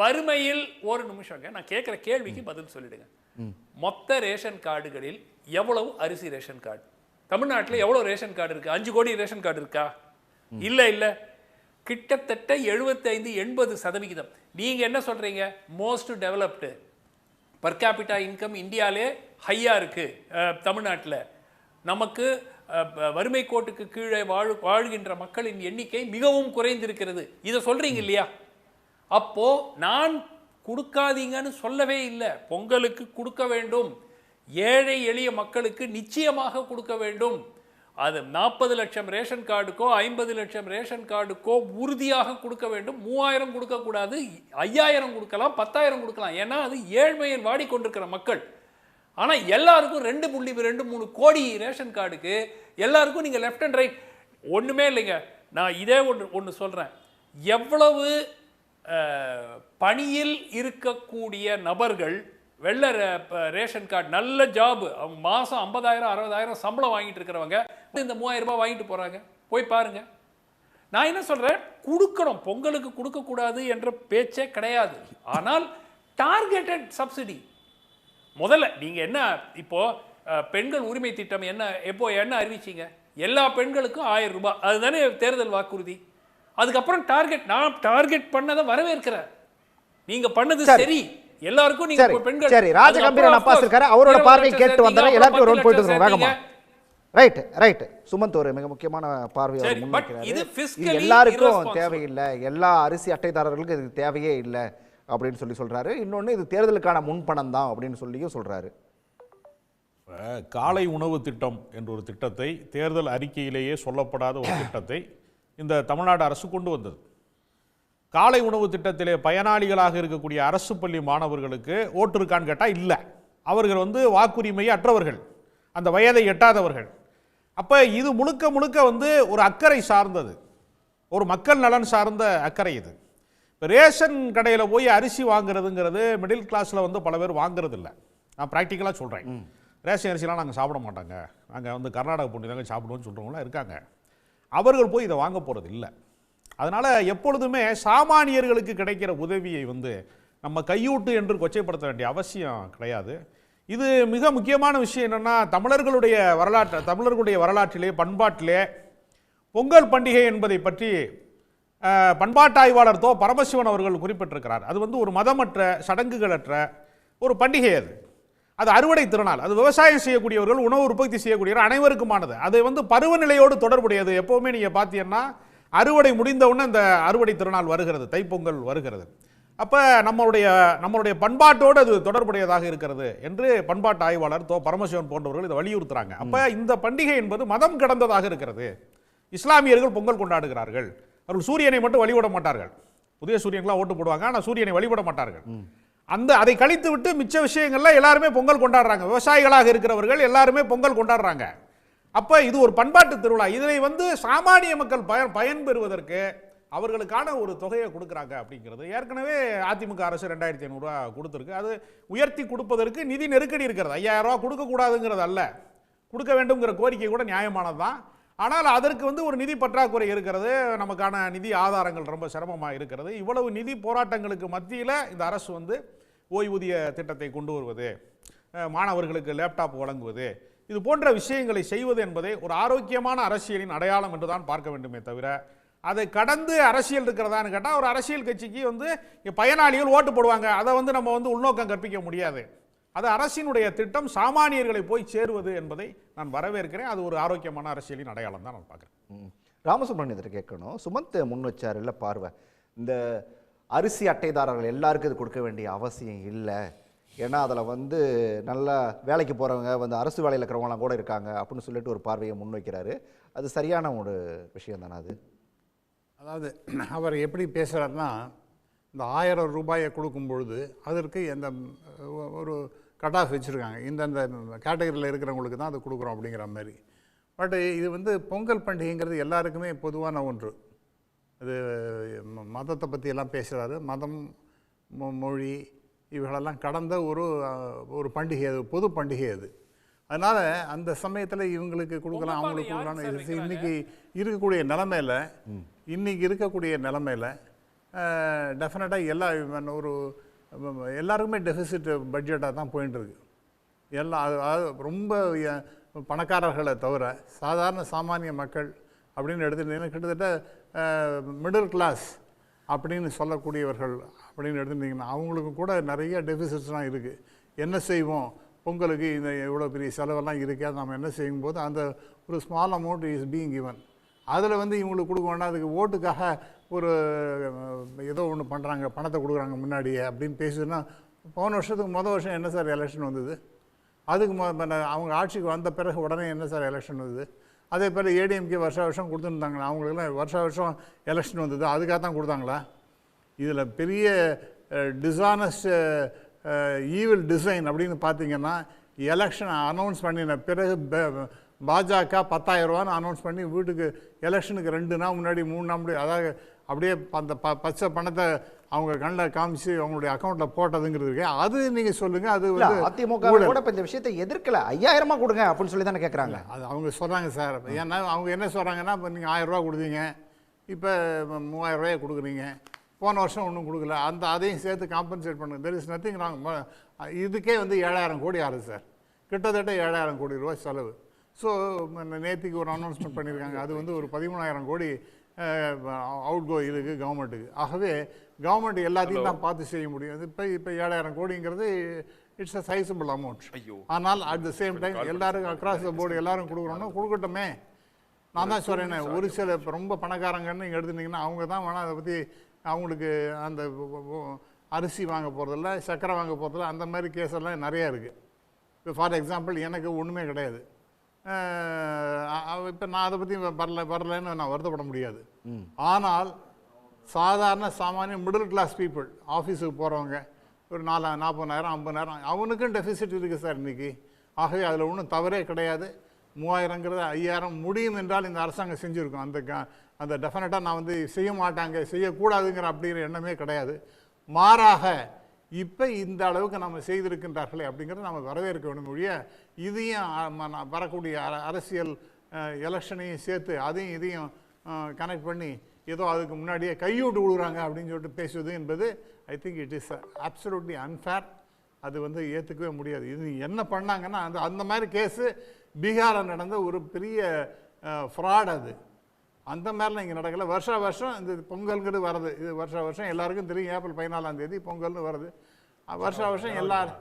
வறுமையில் ஒரு நிமிஷங்க, நான் கேட்கிற கேள்விக்கு பதில் சொல்லிடுங்க. மொத்த ரேஷன் கார்டுகளில் எவ்வளவு அரிசி ரேஷன் கார்டு? தமிழ்நாட்டில் எவ்வளவு ரேஷன் கார்டு இருக்கு? 5 கோடி ரேஷன் கார்டு இருக்கா? இல்ல கிட்டத்தட்ட 75-80%. நீங்க என்ன சொல்றீங்க? Most developed per capita income இந்தியாவிலே ஹையா இருக்கு தமிழ்நாட்டில். நமக்கு வறுமை கோட்டுக்கு கீழே வாழ்கின்ற மக்களின் எண்ணிக்கை மிகவும் குறைந்திருக்கிறது. இதை சொல்றீங்க இல்லையா? அப்போ நான் கொடுக்காதீங்கன்னு சொல்லவே இல்லை. பொங்கலுக்கு கொடுக்க வேண்டும், ஏழை எளிய மக்களுக்கு நிச்சயமாக கொடுக்க வேண்டும். அது 40 லட்சம் ரேஷன் கார்டுக்கோ 50 லட்சம் ரேஷன் கார்டுக்கோ உறுதியாக கொடுக்க வேண்டும். 3000 கொடுக்கக்கூடாது, 5000 கொடுக்கலாம், 10,000 கொடுக்கலாம். ஏன்னா அது ஏழ்மையில் வாடிக்கொண்டிருக்கிற மக்கள். ஆனால் எல்லாருக்கும் 2.23 கோடி ரேஷன் கார்டுக்கு எல்லாருக்கும் நீங்கள் லெஃப்ட் அண்ட் ரைட் ஒன்றுமே இல்லைங்க. நான் இதே ஒன்று சொல்கிறேன். எவ்வளவு பணியில் இருக்கக்கூடிய நபர்கள் வெள்ள ரேஷன் கார்டு, நல்ல ஜாப், மாதம் 50,000-60,000 சம்பளம் வாங்கிட்டு இருக்கிறவங்க இந்த 3000 ரூபாய் வாங்கிட்டு போகிறாங்க. போய் பாருங்க. நான் என்ன சொல்கிறேன், கொடுக்கணும், பொங்கலுக்கு கொடுக்கக்கூடாது என்ற பேச்சே கிடையாது. ஆனால் டார்கெட்டட் சப்சிடி முதல்ல நீங்கள் என்ன, இப்போ பெண்கள் உரிமை திட்டம் என்ன அறிவிச்சிங்க? எல்லா பெண்களுக்கும் 1000 ரூபாய், அதுதானே தேர்தல் வாக்குறுதி. அதுக்கப்புறம் நான் டார்கெட் பண்ணதை வரவேற்கிறேன். நீங்க பண்ணது சரி, எல்லாருக்கும் நீங்க பெண்கள். சரி, ராஜகம்பீரன் அப்பா இருக்காரு, அவரோட பார்வை கேட்டு வந்தறேன். எல்லாரும் ஒரு போயிட்டு இருக்கோம் வேகமா. ரைட் சுமந்த் ஒரு மிக முக்கியமான பார்வையை முன்வைக்கிறாரு. எல்லாருக்கும் தேவையில்லை, எல்லா அரிசி அட்டைதாரர்களுக்கும் இது தேவையே இல்லை அப்படின்னு சொல்றாரு. இன்னொன்னு இது தேர்தலுக்கான முன்பணம் தான் அப்படின்னு சொல்லியும் சொல்றாரு. காலை உணவு திட்டம் என்ற ஒரு திட்டத்தை, தேர்தல் அறிக்கையிலேயே சொல்லப்படாத ஒரு திட்டத்தை இந்த தமிழ்நாடு அரசு கொண்டு வந்தது. காலை உணவு திட்டத்திலே பயனாளிகளாக இருக்கக்கூடிய அரசு பள்ளி மாணவர்களுக்கு ஓட்டு இருக்கான்னு கேட்டால் இல்லை. அவர்கள் வாக்குரிமையை அற்றவர்கள், அந்த வயதை எட்டாதவர்கள். அப்போ இது முழுக்க ஒரு அக்கறை சார்ந்தது, ஒரு மக்கள் நலன் சார்ந்த அக்கறை. இது இப்போ ரேஷன் கடையில் போய் அரிசி வாங்குறதுங்கிறது மிடில் கிளாஸில் பல பேர் வாங்குறது இல்லை. நான் ப்ராக்டிக்கலாக சொல்கிறேன். ரேஷன் அரிசிலாம் நாங்கள் சாப்பிட மாட்டாங்க, நாங்கள் கர்நாடகா பொண்ணு தாங்க சாப்பிடுவோம்னு சொல்கிறவங்களாம் இருக்காங்க. அவர்கள் போய் இதை வாங்க போகிறது இல்லை. அதனால் எப்பொழுதுமே சாமானியர்களுக்கு கிடைக்கிற உதவியை நம்ம கையூட்டு என்று கொச்சைப்படுத்த வேண்டிய அவசியம் கிடையாது. இது மிக முக்கியமான விஷயம் என்னென்னா, தமிழர்களுடைய வரலாற்றிலே, பண்பாட்டிலே பொங்கல் பண்டிகை என்பதை பற்றி பண்பாட்டு ஆய்வாளர் தோ பரமசிவன் அவர்கள் குறிப்பிட்டிருக்கிறார். அது ஒரு மதமற்ற, சடங்குகளற்ற ஒரு பண்டிகை. அது அறுவடை திருநாள். அது விவசாயம் செய்யக்கூடியவர்கள், உணவு உற்பத்தி செய்யக்கூடியவர்கள் அனைவருக்குமானது. அது பருவநிலையோடு தொடர்புடையது. எப்போவுமே நீங்கள் பார்த்தீங்கன்னா அறுவடை முடிந்தவுடனே இந்த அறுவடை திருநாள் வருகிறது, தைப்பொங்கல் வருகிறது. அப்போ நம்மளுடைய பண்பாட்டோடு அது தொடர்புடையதாக இருக்கிறது என்று பண்பாட்டு ஆய்வாளர் தோ பரமசிவன் போன்றவர்கள் இதை வலியுறுத்துறாங்க. அப்போ இந்த பண்டிகை என்பது மதம் கடந்ததாக இருக்கிறது. இஸ்லாமியர்கள் பொங்கல் கொண்டாடுகிறார்கள். அவர்கள் சூரியனை மட்டும் வழிபட மாட்டார்கள். புதிய சூரியன்லாம் ஓட்டு போடுவாங்க, ஆனால் சூரியனை வழிபட மாட்டார்கள். அதை கழித்து விட்டு மிச்ச விஷயங்கள்ல எல்லாருமே பொங்கல் கொண்டாடுறாங்க. விவசாயிகளாக இருக்கிறவர்கள் எல்லாருமே பொங்கல் கொண்டாடுறாங்க. அப்போ இது ஒரு பண்பாட்டு திருவிழா. இதில் சாமானிய மக்கள் பயன்பெறுவதற்கு அவர்களுக்கான ஒரு தொகையை கொடுக்குறாங்க அப்படிங்கிறது. ஏற்கனவே அதிமுக அரசு 2500 ரூபா கொடுத்துருக்கு. அது உயர்த்தி கொடுப்பதற்கு நிதி நெருக்கடி இருக்கிறது. 5000 ரூபா கொடுக்கக்கூடாதுங்கிறது அல்ல, கொடுக்க வேண்டும்ங்கிற கோரிக்கை கூட நியாயமானது தான். ஆனால் அதற்கு ஒரு நிதி பற்றாக்குறை இருக்கிறது. நமக்கான நிதி ஆதாரங்கள் ரொம்ப சிரமமாக இருக்கிறது. இவ்வளவு நிதி போராட்டங்களுக்கு மத்தியில் இந்த அரசு ஓய்வூதிய திட்டத்தை கொண்டு வருவது, மாணவர்களுக்கு லேப்டாப் வழங்குவது, இது போன்ற விஷயங்களை செய்வது என்பதை ஒரு ஆரோக்கியமான அரசியலின் அடையாளம் என்று தான் பார்க்க வேண்டுமே தவிர, அதை கடந்து அரசியல் இருக்கிறதான்னு கேட்டால் ஒரு அரசியல் கட்சிக்கு பயனாளிகள் ஓட்டு போடுவாங்க. அதை நம்ம உள்நோக்கம் கற்பிக்க முடியாது. அது அரசினுடைய திட்டம் சாமானியர்களை போய் சேருவது என்பதை நான் வரவேற்கிறேன். அது ஒரு ஆரோக்கியமான அரசியலின் அடையாளம் தான் நான் பார்க்குறேன். ராமசுப்ரமணியத்தை கேட்கணும். சுமந்த் முன் வச்சார் இல்லை பார்வை, இந்த அரிசி அட்டைதாரர்கள் எல்லாருக்கும் இது கொடுக்க வேண்டிய அவசியம் இல்லை, ஏன்னா அதில் நல்லா வேலைக்கு போகிறவங்க அரசு வேலையில் இருக்கிறவங்களாம் கூட இருக்காங்க அப்படின்னு சொல்லிட்டு ஒரு பார்வையை முன்வைக்கிறாரு. அது சரியான ஒரு விஷயம் தானே? அது அதாவது அவர் எப்படி பேசுகிறாருன்னா, இந்த 1000 ரூபாயை கொடுக்கும் பொழுது அதற்கு எந்த ஒரு கட் ஆஃப் வச்சுருக்காங்க, இந்தந்த கேட்டகரியில் இருக்கிறவங்களுக்கு தான் அது கொடுக்குறோம் அப்படிங்கிற மாதிரி. பட் இது பொங்கல் பண்டிகைங்கிறது எல்லாருக்குமே பொதுவான ஒன்று. இது மதத்தை பற்றியெல்லாம் பேசுகிறாரு. மதம், மொழி இவைகளெல்லாம் கடந்த ஒரு பண்டிகை, அது பொது பண்டிகை. அதனால் அந்த சமயத்தில் இவங்களுக்கு கொடுக்கலாம், அவங்களுக்கு கொடுக்கலாம். இன்னைக்கு இருக்கக்கூடிய நிலைமையில் டெஃபினட்டாக எல்லாருக்குமே டெஃபிசிட் பட்ஜெட்டாக தான் போயிட்டு இருக்கு. ரொம்ப பணக்காரர்களை தவிர சாதாரண சாமானிய மக்கள் அப்படின்னு எடுத்துட்டீங்கன்னா கிட்டத்தட்ட மிடில் கிளாஸ் அப்படின்னு சொல்லக்கூடியவர்கள் அப்படின்னு எடுத்துட்டிங்கன்னா அவங்களுக்கு கூட நிறைய டெஃபிசிட்ஸ்லாம் இருக்குது. என்ன செய்வோம், பொங்கலுக்கு இந்த எவ்வளோ பெரிய செலவெல்லாம் இருக்கே, நம்ம என்ன செய்யும்போது அந்த ஒரு small amount is being given. அதில் இவங்களுக்கு கொடுக்க வேண்டாம், அதுக்கு ஓட்டுக்காக ஒரு ஏதோ ஒன்று பண்ணுறாங்க, பணத்தை கொடுக்குறாங்க முன்னாடியே அப்படின்னு பேசுதுன்னா, போன வருஷத்துக்கு வருஷம் என்ன சார் எலெக்ஷன் வந்தது? அதுக்கு அவங்க ஆட்சிக்கு வந்த பிறகு உடனே என்ன சார் எலெக்ஷன் வந்தது? அதே போல் ஏடிஎம்கே வருஷம் கொடுத்துருந்தாங்களா, அவங்களுக்குலாம் வருஷம் எலெக்ஷன் வந்தது, அதுக்காக தான் கொடுத்தாங்களா? இதில் பெரிய டிஸானஸ்ட் ஈவில் டிசைன் அப்படின்னு பார்த்தீங்கன்னா, எலெக்ஷன் அனௌன்ஸ் பண்ணின பிறகு பாஜக 10,000 ரூபான்னு அனௌன்ஸ் பண்ணி வீட்டுக்கு எலெக்ஷனுக்கு 2 நாள் முன்னாடி 3 நாள் முன்னாடி அதாவது அப்படியே அந்த பச்சை பணத்தை அவங்க கண்ணில் காமிச்சு அவங்களுடைய அக்கௌண்ட்டில் போட்டதுங்கிறது அது நீங்கள் சொல்லுங்கள். அது அதிமுக கூட இப்போ இந்த விஷயத்தை எதிர்க்கல, 5000 கொடுங்க அப்படின்னு சொல்லி தானே கேட்குறாங்க. அது அவங்க சொல்கிறாங்க சார். ஏன்னா அவங்க என்ன சொல்கிறாங்கன்னா, இப்போ நீங்கள் 1000 ரூபா கொடுத்தீங்க, இப்போ 3000 ரூபாயை கொடுக்குறீங்க, போன வருஷம் ஒன்றும் கொடுக்கல, அதையும் சேர்த்து காம்பன்சேட் பண்ணுங்க. There is nothing wrong. இதுக்கே 7,000 கோடி ஆகுது சார், கிட்டத்தட்ட 7,000 கோடி ரூபாய் செலவு. ஸோ நேற்றுக்கு ஒரு அனௌன்ஸ்மெண்ட் பண்ணியிருக்காங்க, அது ஒரு 13,000 கோடி அவுட் கோ இருக்குது கவர்மெண்ட்டுக்கு. ஆகவே கவர்மெண்ட் எல்லாத்தையும் தான் பார்த்து செய்ய முடியும். இப்போ 7,000 கோடிங்கிறது இட்ஸ் அ சைசபிள் அமௌண்ட். ஆனால் அட் த சேம் டைம் எல்லாருக்கும் அக்ராஸ் த போர்டு எல்லாரும் கொடுக்குறோன்னா கொடுக்கட்டுமே. நான் தான் சொல்கிறேன், ஒரு சில ரொம்ப பணக்காரங்கன்னு நீங்கள் எடுத்துட்டிங்கன்னா அவங்க தான் வேணால் அதை பற்றி அவங்களுக்கு அந்த அரிசி வாங்க போகிறதில்ல, சர்க்கரை வாங்க போகிறதில்ல, அந்த மாதிரி கேஸெல்லாம் நிறையா இருக்குது. இப்போ ஃபார் எக்ஸாம்பிள் எனக்கு ஒன்றுமே கிடையாது, இப்போ நான் அதை பற்றி வரலன்னு நான் வருத்தப்பட முடியாது. ஆனால் சாதாரண சாமானிய மிடில் கிளாஸ் பீப்புள், ஆஃபீஸுக்கு போகிறவங்க ஒரு 40,000 50,000 அவனுக்கும் டெஃபிசிட் இருக்குது சார் இன்றைக்கி. ஆகவே அதில் ஒன்றும் தவறே கிடையாது. 3000ங்கிறது 5000 முடியும் என்றால் இந்த அரசாங்கம் செஞ்சுருக்கோம். அந்த டெஃபினட்டாக நான் செய்ய மாட்டாங்க, செய்யக்கூடாதுங்கிற அப்படிங்கிற எண்ணமே கிடையாது. மாறாக இப்போ இந்த அளவுக்கு நம்ம செய்திருக்கின்றார்களே அப்படிங்கிறத நம்ம வரவேற்க வேண்டும். ஒழிய இதையும் வரக்கூடிய அரசியல் எலெக்ஷனையும் சேர்த்து அதையும் இதையும் கனெக்ட் பண்ணி ஏதோ அதுக்கு முன்னாடியே கையூட்டு விடுறாங்க அப்படின்னு சொல்லிட்டு பேசுவது என்பது I think it is absolutely unfair. அது ஏற்றுக்கவே முடியாது. இது என்ன பண்ணாங்கன்னா அந்த மாதிரி கேஸு பீகாரில் நடந்த ஒரு பெரிய ஃப்ராட். அது அந்த மாதிரிலாம் இங்கே நடக்கலை. வருஷம் இந்த பொங்கல்ங்கிறது வருது. இது வருஷம் எல்லாருக்கும் தெரியும், ஏப்ரல் 14ஆம் தேதி பொங்கல்னு வருது. வருஷம் எல்லாரும்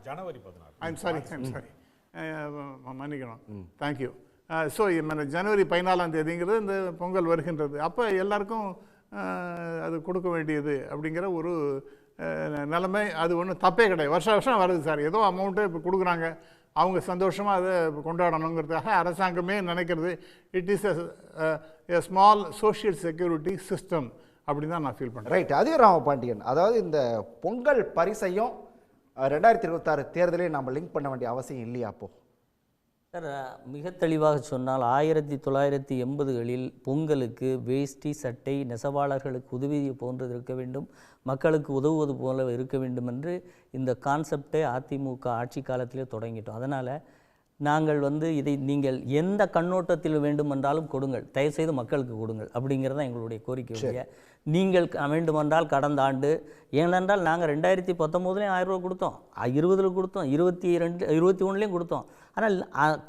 ஜனவரி 16. ஐம் சாரி மன்னிக்கணும், தேங்க்யூ. ஸோ ஜனவரி 14ஆம் தேதிங்கிறது இந்த பொங்கல் வருகின்றது. அப்போ எல்லாருக்கும் அது கொடுக்க வேண்டியது அப்படிங்கிற ஒரு நிலைமை. அது ஒன்றும் தப்பே கிடையாது. வருஷம் வருது சார், ஏதோ அமௌண்ட்டு இப்போ கொடுக்குறாங்க, அவங்க சந்தோஷமாக அதை கொண்டாடணுங்கிறதுக்காக அரசாங்கமே நினைக்கிறது. It is a small social security system அப்படின்னு தான் நான் ஃபீல் பண்ணுறேன். ரைட். அதே ராமபாண்டியன், அதாவது இந்த பொங்கல் பரிசையும் 2026 தேர்தலையும் நம்ம லிங்க் பண்ண வேண்டிய அவசியம் இல்லையா? அப்போ சார் மிக தெளிவாக சொன்னால் 1980களில் பொங்கலுக்கு வேஷ்டி சட்டை நெசவாளர்களுக்கு உதவி போன்றது இருக்க வேண்டும், மக்களுக்கு உதவுவது போல இருக்க வேண்டும் என்று இந்த கான்செப்டை அதிமுக ஆட்சி காலத்திலே தொடங்கிட்டோம். அதனால் நாங்கள் இதை நீங்கள் எந்த கண்ணோட்டத்தில் வேண்டுமென்றாலும் கொடுங்கள், தயவுசெய்து மக்களுக்கு கொடுங்கள் அப்படிங்கிறது தான் எங்களுடைய கோரிக்கை. நீங்கள் வேண்டுமென்றால் கடந்த ஆண்டு, ஏனென்றால் நாங்கள் 2019 1000 ரூபா கொடுத்தோம், 20 கொடுத்தோம், 21 கொடுத்தோம். ஆனால்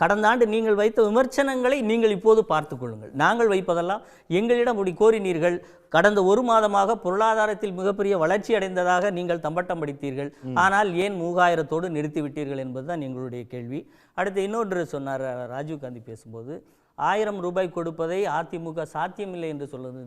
கடந்த ஆண்டு நீங்கள் வைத்த விமர்சனங்களை நீங்கள் இப்போது பார்த்து கொள்ளுங்கள். நாங்கள் வைப்பதெல்லாம் எங்களிடம் இப்படி கோரினீர்கள். கடந்த 1 மாதமாக பொருளாதாரத்தில் மிகப்பெரிய வளர்ச்சி அடைந்ததாக நீங்கள் தம்பட்டம் படித்தீர்கள், ஆனால் ஏன் 3000தோடு நிறுத்திவிட்டீர்கள் என்பதுதான் எங்களுடைய கேள்வி. அடுத்து இன்னொன்று சொன்னார் ராஜீவ்காந்தி பேசும்போது, 1000 ரூபாய் கொடுப்பதை அதிமுக சாத்தியமில்லை என்று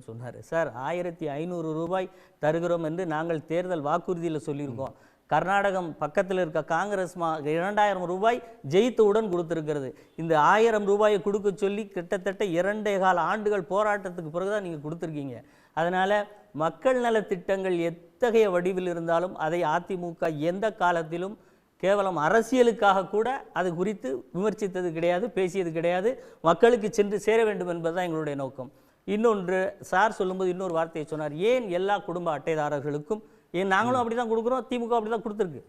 சொன்னார். சார் 1500 ரூபாய் தருகிறோம் என்று நாங்கள் தேர்தல் வாக்குறுதியில் சொல்லியிருக்கோம். கர்நாடகம் பக்கத்தில் இருக்க காங்கிரஸ் 2000 ரூபாய் ஜெயித்தவுடன் கொடுத்துருக்கிறது. இந்த 1000 ரூபாயை கொடுக்க சொல்லி கிட்டத்தட்ட 2.25 ஆண்டுகள் போராட்டத்துக்கு பிறகுதான் நீங்கள் கொடுத்துருக்கீங்க. அதனால் மக்கள் நல திட்டங்கள் எத்தகைய வடிவில் இருந்தாலும் அதை அதிமுக எந்த காலத்திலும் கேவலம் அரசியலுக்காக கூட அது குறித்து விமர்சித்தது கிடையாது, பேசியது கிடையாது. மக்களுக்கு சென்று சேர வேண்டும் என்பதுதான் எங்களுடைய நோக்கம். இன்னொன்று சார் சொல்லும்போது இன்னொரு வார்த்தையை சொன்னார், ஏன் எல்லா குடும்ப அட்டைதாரர்களுக்கும், ஏன் நாங்களும் அப்படி தான் கொடுக்குறோம், திமுக அப்படி தான் கொடுத்துருக்கு.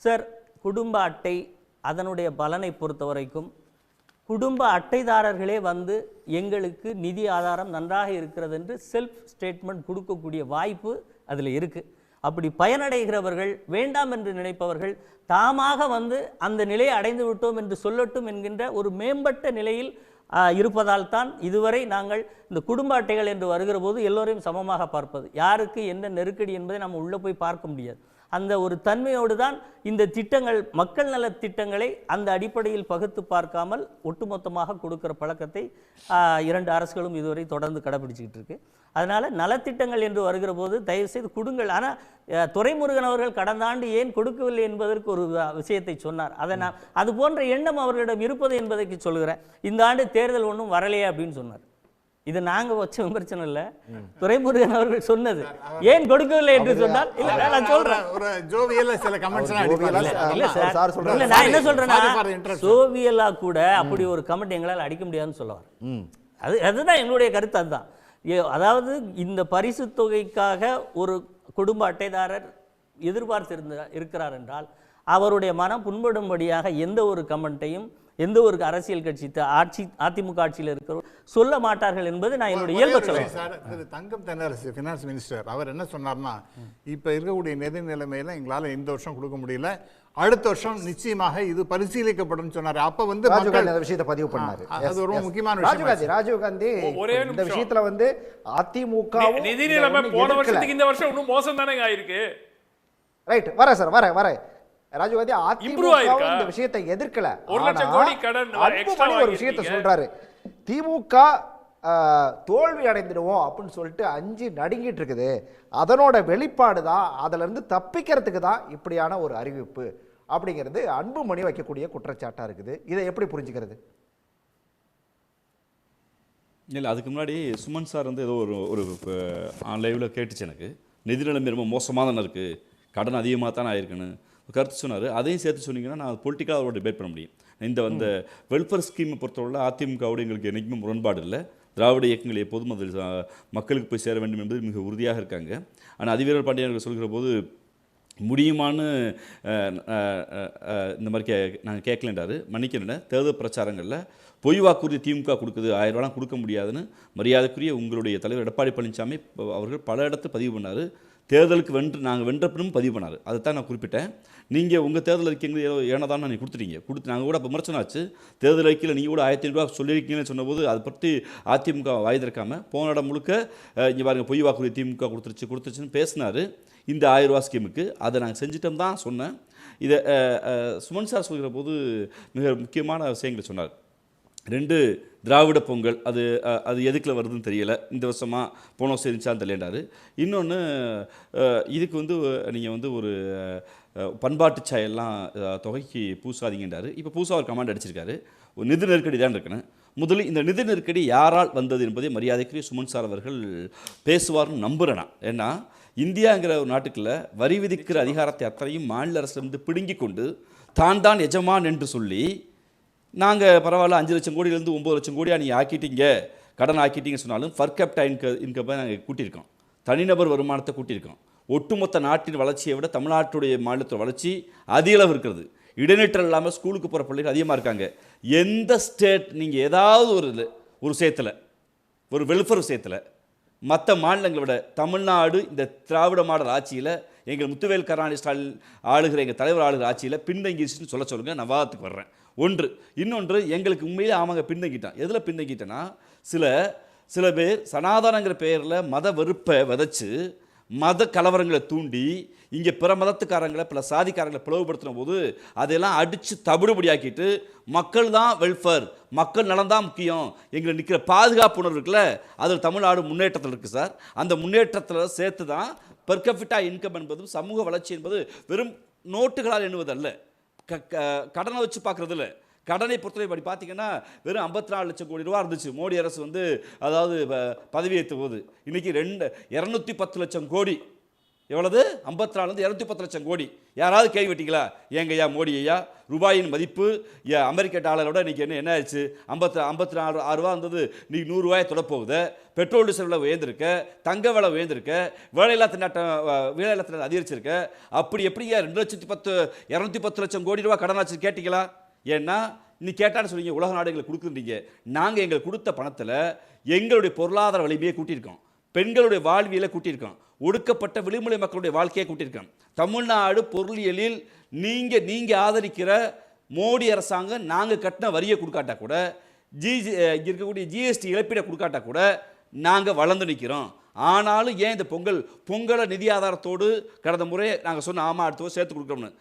சார் குடும்ப அட்டை அதனுடைய பலனை பொறுத்த வரைக்கும் குடும்ப அட்டைதாரர்களே வந்து எங்களுக்கு நிதி ஆதாரம் நன்றாக இருக்கிறது என்று செல்ஃப் ஸ்டேட்மெண்ட் கொடுக்கக்கூடிய வாய்ப்பு அதில் இருக்குது. அப்படி பயனடைகிறவர்கள், வேண்டாம் என்று நினைப்பவர்கள் தாமாக வந்து அந்த நிலையை அடைந்து விட்டோம் என்று சொல்லட்டும் என்கின்ற ஒரு மேம்பட்ட நிலையில் இருப்பதால் தான் இதுவரை நாங்கள் இந்த குடும்ப அட்டைகள் என்று வருகிற போது எல்லோரையும் சமமாக பார்ப்பது, யாருக்கு என்ன நெருக்கடி என்பதை நம்ம உள்ளே போய் பார்க்க முடியாது. அந்த ஒரு தன்மையோடு தான் இந்த திட்டங்கள், மக்கள் நல திட்டங்களை அந்த அடிப்படையில் பகுத்து பார்க்காமல் ஒட்டுமொத்தமாக கொடுக்கிற பழக்கத்தை 2 அரசுகளும் இதுவரை தொடர்ந்து கடைபிடிச்சிக்கிட்டு இருக்கு. அதனால் நலத்திட்டங்கள் என்று வருகிற போது தயவுசெய்து கொடுங்கள். ஆனால் துரைமுருகன் அவர்கள் கடந்த ஆண்டு ஏன் கொடுக்கவில்லை என்பதற்கு ஒரு விஷயத்தை சொன்னார். அதை நான் அது போன்ற எண்ணம் அவர்களிடம் இருப்பது என்பதற்கு சொல்கிறேன். இந்த ஆண்டு தேர்தல் ஒன்றும் வரலையே அப்படின்னு சொன்னார். இது நாங்க வச்ச விமர்சனம் இல்ல, துரைமுருகன் அவர்கள் சொன்னது. ஏன் கொடுக்கவில்லை என்று சொன்னால், இல்ல நான் சொல்றேன், ஒரு ஜோவியலா சில கமெண்ட்ஸ் இல்ல சார் இல்ல நான் என்ன சொல்றேன்னா, சோவியலா கூட அப்படி ஒரு கமெண்ட் எங்களால் அடிக்க முடியாதுன்னு சொல்லுவார். அதுதான் எங்களுடைய கருத்து. அதுதான், அதாவது இந்த பரிசு தொகைக்காக ஒரு குடும்ப அட்டைதாரர் எதிர்பார்த்து இருக்கிறார் என்றால் அவருடைய மனம் புண்படும்படியாக எந்த ஒரு கமெண்ட்டையும் எந்த ஒரு அரசியல் கட்சி அதிமுக ஆட்சியில் இருக்கிறவர் சொல்ல மாட்டார்கள் என்பது நான் என்னுடைய இயல்பு சொல்றேன். Sir, Thangam Thennarasu finance minister அவர் என்ன சொன்னார்னா, இப்போ இருக்கக்கூடிய நிதி நிலைமையில எங்களால் இந்த வருஷம் கொடுக்க முடியல, அடுத்த வருஷம் நிச்சயமாக இது பரிசீலிக்கப்படும் சொன்னார். அப்ப வந்து ராஜீவ்காந்தி அந்த விஷயத்தை பதிவு பண்ணாரு. அது ரொம்ப முக்கியமான விஷயம். ராஜீவ்காந்தி இந்த விஷயத்துல வந்து அதிமுக நிதி நிலைமை போன வருஷத்துக்கு இந்த வருஷம் இன்னும் மோசம் தானே ஆயிருக்கு. ரைட், வரேன் சார், வரேன். ராஜீவ்காந்தி அதிமுக இந்த விஷயத்தை எதிர்க்கல. 1 லட்சம் கோடி கடன் ஒரு விஷயத்தை சொல்றாரு, திமுக தோல்வி அடைந்துடுவோம் அப்படின்னு சொல்லிட்டு 5 நடுங்கிட்டு இருக்குது. அதனோட வெளிப்பாடு தான், அதுல இருந்து தப்பிக்கிறதுக்கு தான் இப்படியான ஒரு அறிவிப்பு அப்படிங்கிறது அன்புமணி வைக்கக்கூடிய குற்றச்சாட்டா இருக்குது. இதை எப்படி புரிஞ்சுக்கிறது? இல்லை, அதுக்கு முன்னாடி சுமன் சார் வந்து ஏதோ ஒரு லைவில் கேட்டுச்சு எனக்கு, நிதி நிலைமை ரொம்ப மோசமாக தானே இருக்குது, கடன் அதிகமாக தானே ஆயிருக்குன்னு கருத்து சொன்னார். அதையும் சேர்த்து சொன்னீங்கன்னா நான் பொலிட்டிக்கலாக அவரோட டிபேட் பண்ண முடியும். இந்த வெல்ஃபேர் ஸ்கீமை பொறுத்தவரை அதிமுகவோடு எங்களுக்கு என்றைக்குமே முரண்பாடு இல்லை. திராவிட இயக்கங்கள் எப்போதும் அதில் மக்களுக்கு போய் சேர வேண்டும் என்பது மிக உறுதியாக இருக்காங்க. ஆனால் அதிவீரர் பாண்டியன் சொல்கிற போது முடியுமான்னு இந்த மாதிரி நாங்கள் கேட்கலன்றாரு. மன்னிக்கிறேன், தேர்தல் பிரச்சாரங்களில் பொய் வாக்குறுதி திமுக கொடுக்குது, 1000 ரூபாலாம் கொடுக்க முடியாதுன்னு மரியாதைக்குரிய உங்களுடைய தலைவர் எடப்பாடி பழனிசாமி அவர்கள் பல இடத்துல பதிவு பண்ணார். தேர்தலுக்கு நாங்கள் வென்ற பின்னும் பதிவு பண்ணார். அதை தான் நான் குறிப்பிட்டேன். நீங்கள் உங்கள் தேர்தல் அறிக்கைங்க ஏனதான் நீங்கள் கொடுத்துட்டீங்க. நாங்கள் கூட விமர்சனம் ஆச்சு, தேர்தல் அறிக்கையில் நீங்கள் கூட 1500 ரூபா சொல்லியிருக்கீங்கன்னு சொன்னபோது அதை பற்றி அதிமுக வாய் திறக்காமல் போன இடம் முழுக்க இங்கே பாருங்கள் பொய் வாக்குறுதி திமுக கொடுத்துருச்சுன்னு பேசினார். இந்த 1000 ரூபா ஸ்கீமுக்கு அதை நாங்கள் செஞ்சிட்டோம் தான் சொன்னேன். இதை சுமன் சார் சொல்கிற போது மிக முக்கியமான விஷயங்களை சொன்னார். 2 திராவிட பொங்கல், அது எதுக்குள்ள வருதுன்னு தெரியலை, இந்த வருஷமாக போன வருஷம் இருந்துச்சான்னு தெரியண்டாரு. இன்னொன்று, இதுக்கு வந்து நீங்கள் வந்து ஒரு பண்பாட்டு சாயெல்லாம் தொகைக்கு பூசாதீங்கன்றாரு. இப்போ பூசா ஒரு கமாண்ட் அடிச்சிருக்காரு, ஒரு நிதி நெருக்கடி தான் இருக்குன்னு. முதலில் இந்த நிதி நெருக்கடி யாரால் வந்தது என்பதை மரியாதைக்குரிய சுமன் சார் அவர்கள் பேசுவார்னு நம்புகிறேன். ஏன்னா இந்தியாங்கிற ஒரு நாட்டுக்குள்ள வரி விதிக்கிற அதிகாரத்தை அத்தனையும் மாநில அரசிலிருந்து பிடுங்கி கொண்டு தான் எஜமான் என்று சொல்லி, நாங்கள் பரவாயில்ல 5 லட்சம் கோடியிலேருந்து 9 லட்சம் கோடியாக நீங்கள் ஆக்கிட்டீங்க, கடன் ஆக்கிட்டீங்கன்னு சொன்னாலும் ஃபர் கேப்டா இன்கம்மை நாங்கள் கூட்டியிருக்கோம், தனிநபர் வருமானத்தை கூட்டியிருக்கோம். ஒட்டுமொத்த நாட்டின் வளர்ச்சியை விட தமிழ்நாட்டுடைய மாநிலத்தோட வளர்ச்சி அதிக அளவு இருக்கிறது. இடைநிற்றல் இல்லாமல் ஸ்கூலுக்கு போகிற பிள்ளைகள் அதிகமாக இருக்காங்க. எந்த ஸ்டேட் நீங்கள் ஏதாவது ஒரு விஷயத்தில், ஒரு வெல்ஃபேர் விஷயத்தில் மற்ற மாநிலங்களை விட தமிழ்நாடு இந்த திராவிட மாடல் ஆட்சியில், எங்கள் முத்துவேல் கருணாநிதி ஸ்டாலின் ஆளுகிற எங்கள் தலைவர் ஆளுகிற ஆட்சியில் பின்தங்கிடுச்சுன்னு சொல்லுங்கள். நான் வாதத்துக்கு வர்றேன். ஒன்று. இன்னொன்று, எங்களுக்கு உண்மையிலே ஆமாங்க பின்தங்கிட்டான். எதில் பின்தங்கிட்டேன்னா, சில பேர் சனாதனங்கிற பெயரில் மத வெறுப்பை விதைச்சு மத கலவரங்களை தூண்டி இங்கே பிற மதத்துக்காரங்களை பல சாதிக்காரங்களை பிளவுபடுத்தின போது அதையெல்லாம் அடித்து தவிடுபடியாக்கிட்டு மக்கள் தான் வெல்ஃபேர், மக்கள் நலன்தான் முக்கியம், எங்களை நிற்கிற பாதுகாப்பு உணர்வு இருக்குல்ல, அதில் தமிழ்நாடு முன்னேற்றத்தில் இருக்குது சார். அந்த முன்னேற்றத்தில் சேர்த்து தான் பெர் கேபிட்டா இன்கம் என்பதும் சமூக வளர்ச்சி என்பது வெறும் நோட்டுகளால் எண்ணுவதல்ல, கடனை வச்சு பார்க்குறதில்ல. கடனை பொறுத்தவரை படி பார்த்தீங்கன்னா வெறும் 54 லட்சம் கோடி ரூபா இருந்துச்சு மோடி அரசு வந்து, அதாவது பதவியேற்ற போது. இன்றைக்கி 210 லட்சம் கோடி எவ்வளவு 54 210 லட்சம் கோடி. யாராவது கேள்வி விட்டீங்களா? ஏங்க ஐயா மோடி ஐயா, ரூபாயின் மதிப்பு அமெரிக்க டாலரோட இன்னைக்கு என்ன ஆயிடுச்சு? 54 ரூபா இருந்தது, இன்னைக்கு 100 ரூபாயை தொடப்போகுது. பெட்ரோல் டீசல் விலை உயர்ந்திருக்க, தங்க விலை உயர்ந்திருக்க, வேலையில்லா திண்டாட்டம் அதிகரிச்சிருக்க. அப்படி எப்படியா 210 லட்சம் கோடி ரூபாய் கடன் ஆச்சு கேட்டீங்களா? ஏன்னா நீ கேட்டான்னு சொல்லுவீங்க உலக நாடுகளை கொடுக்குறீங்க. நாங்கள் எங்களுக்கு கொடுத்த பணத்தில் எங்களுடைய பொருளாதார வலிமையை கூட்டியிருக்கோம், பெண்களுடைய வாழ்வியலை கூட்டியிருக்கோம், ஒடுக்கப்பட்ட விளிம்புநிலை மக்களுடைய வாழ்க்கையை கூட்டியிருக்கோம். தமிழ்நாடு பொருளியலில் நீங்க ஆதரிக்கிற மோடி அரசாங்கம் நாங்கள் கட்டின வரியை கொடுக்காட்டா கூட, இருக்கக்கூடிய ஜிஎஸ்டி இழப்பீடை கொடுக்காட்டா கூட நாங்கள் வளர்ந்து நிற்கிறோம். ஆனாலும் ஏன் இந்த பொங்கலை நிதி ஆதாரத்தோடு கடந்த முறை நாங்கள் சொன்ன ஆமா அடுத்த சேர்த்து கொடுக்குறோம்னு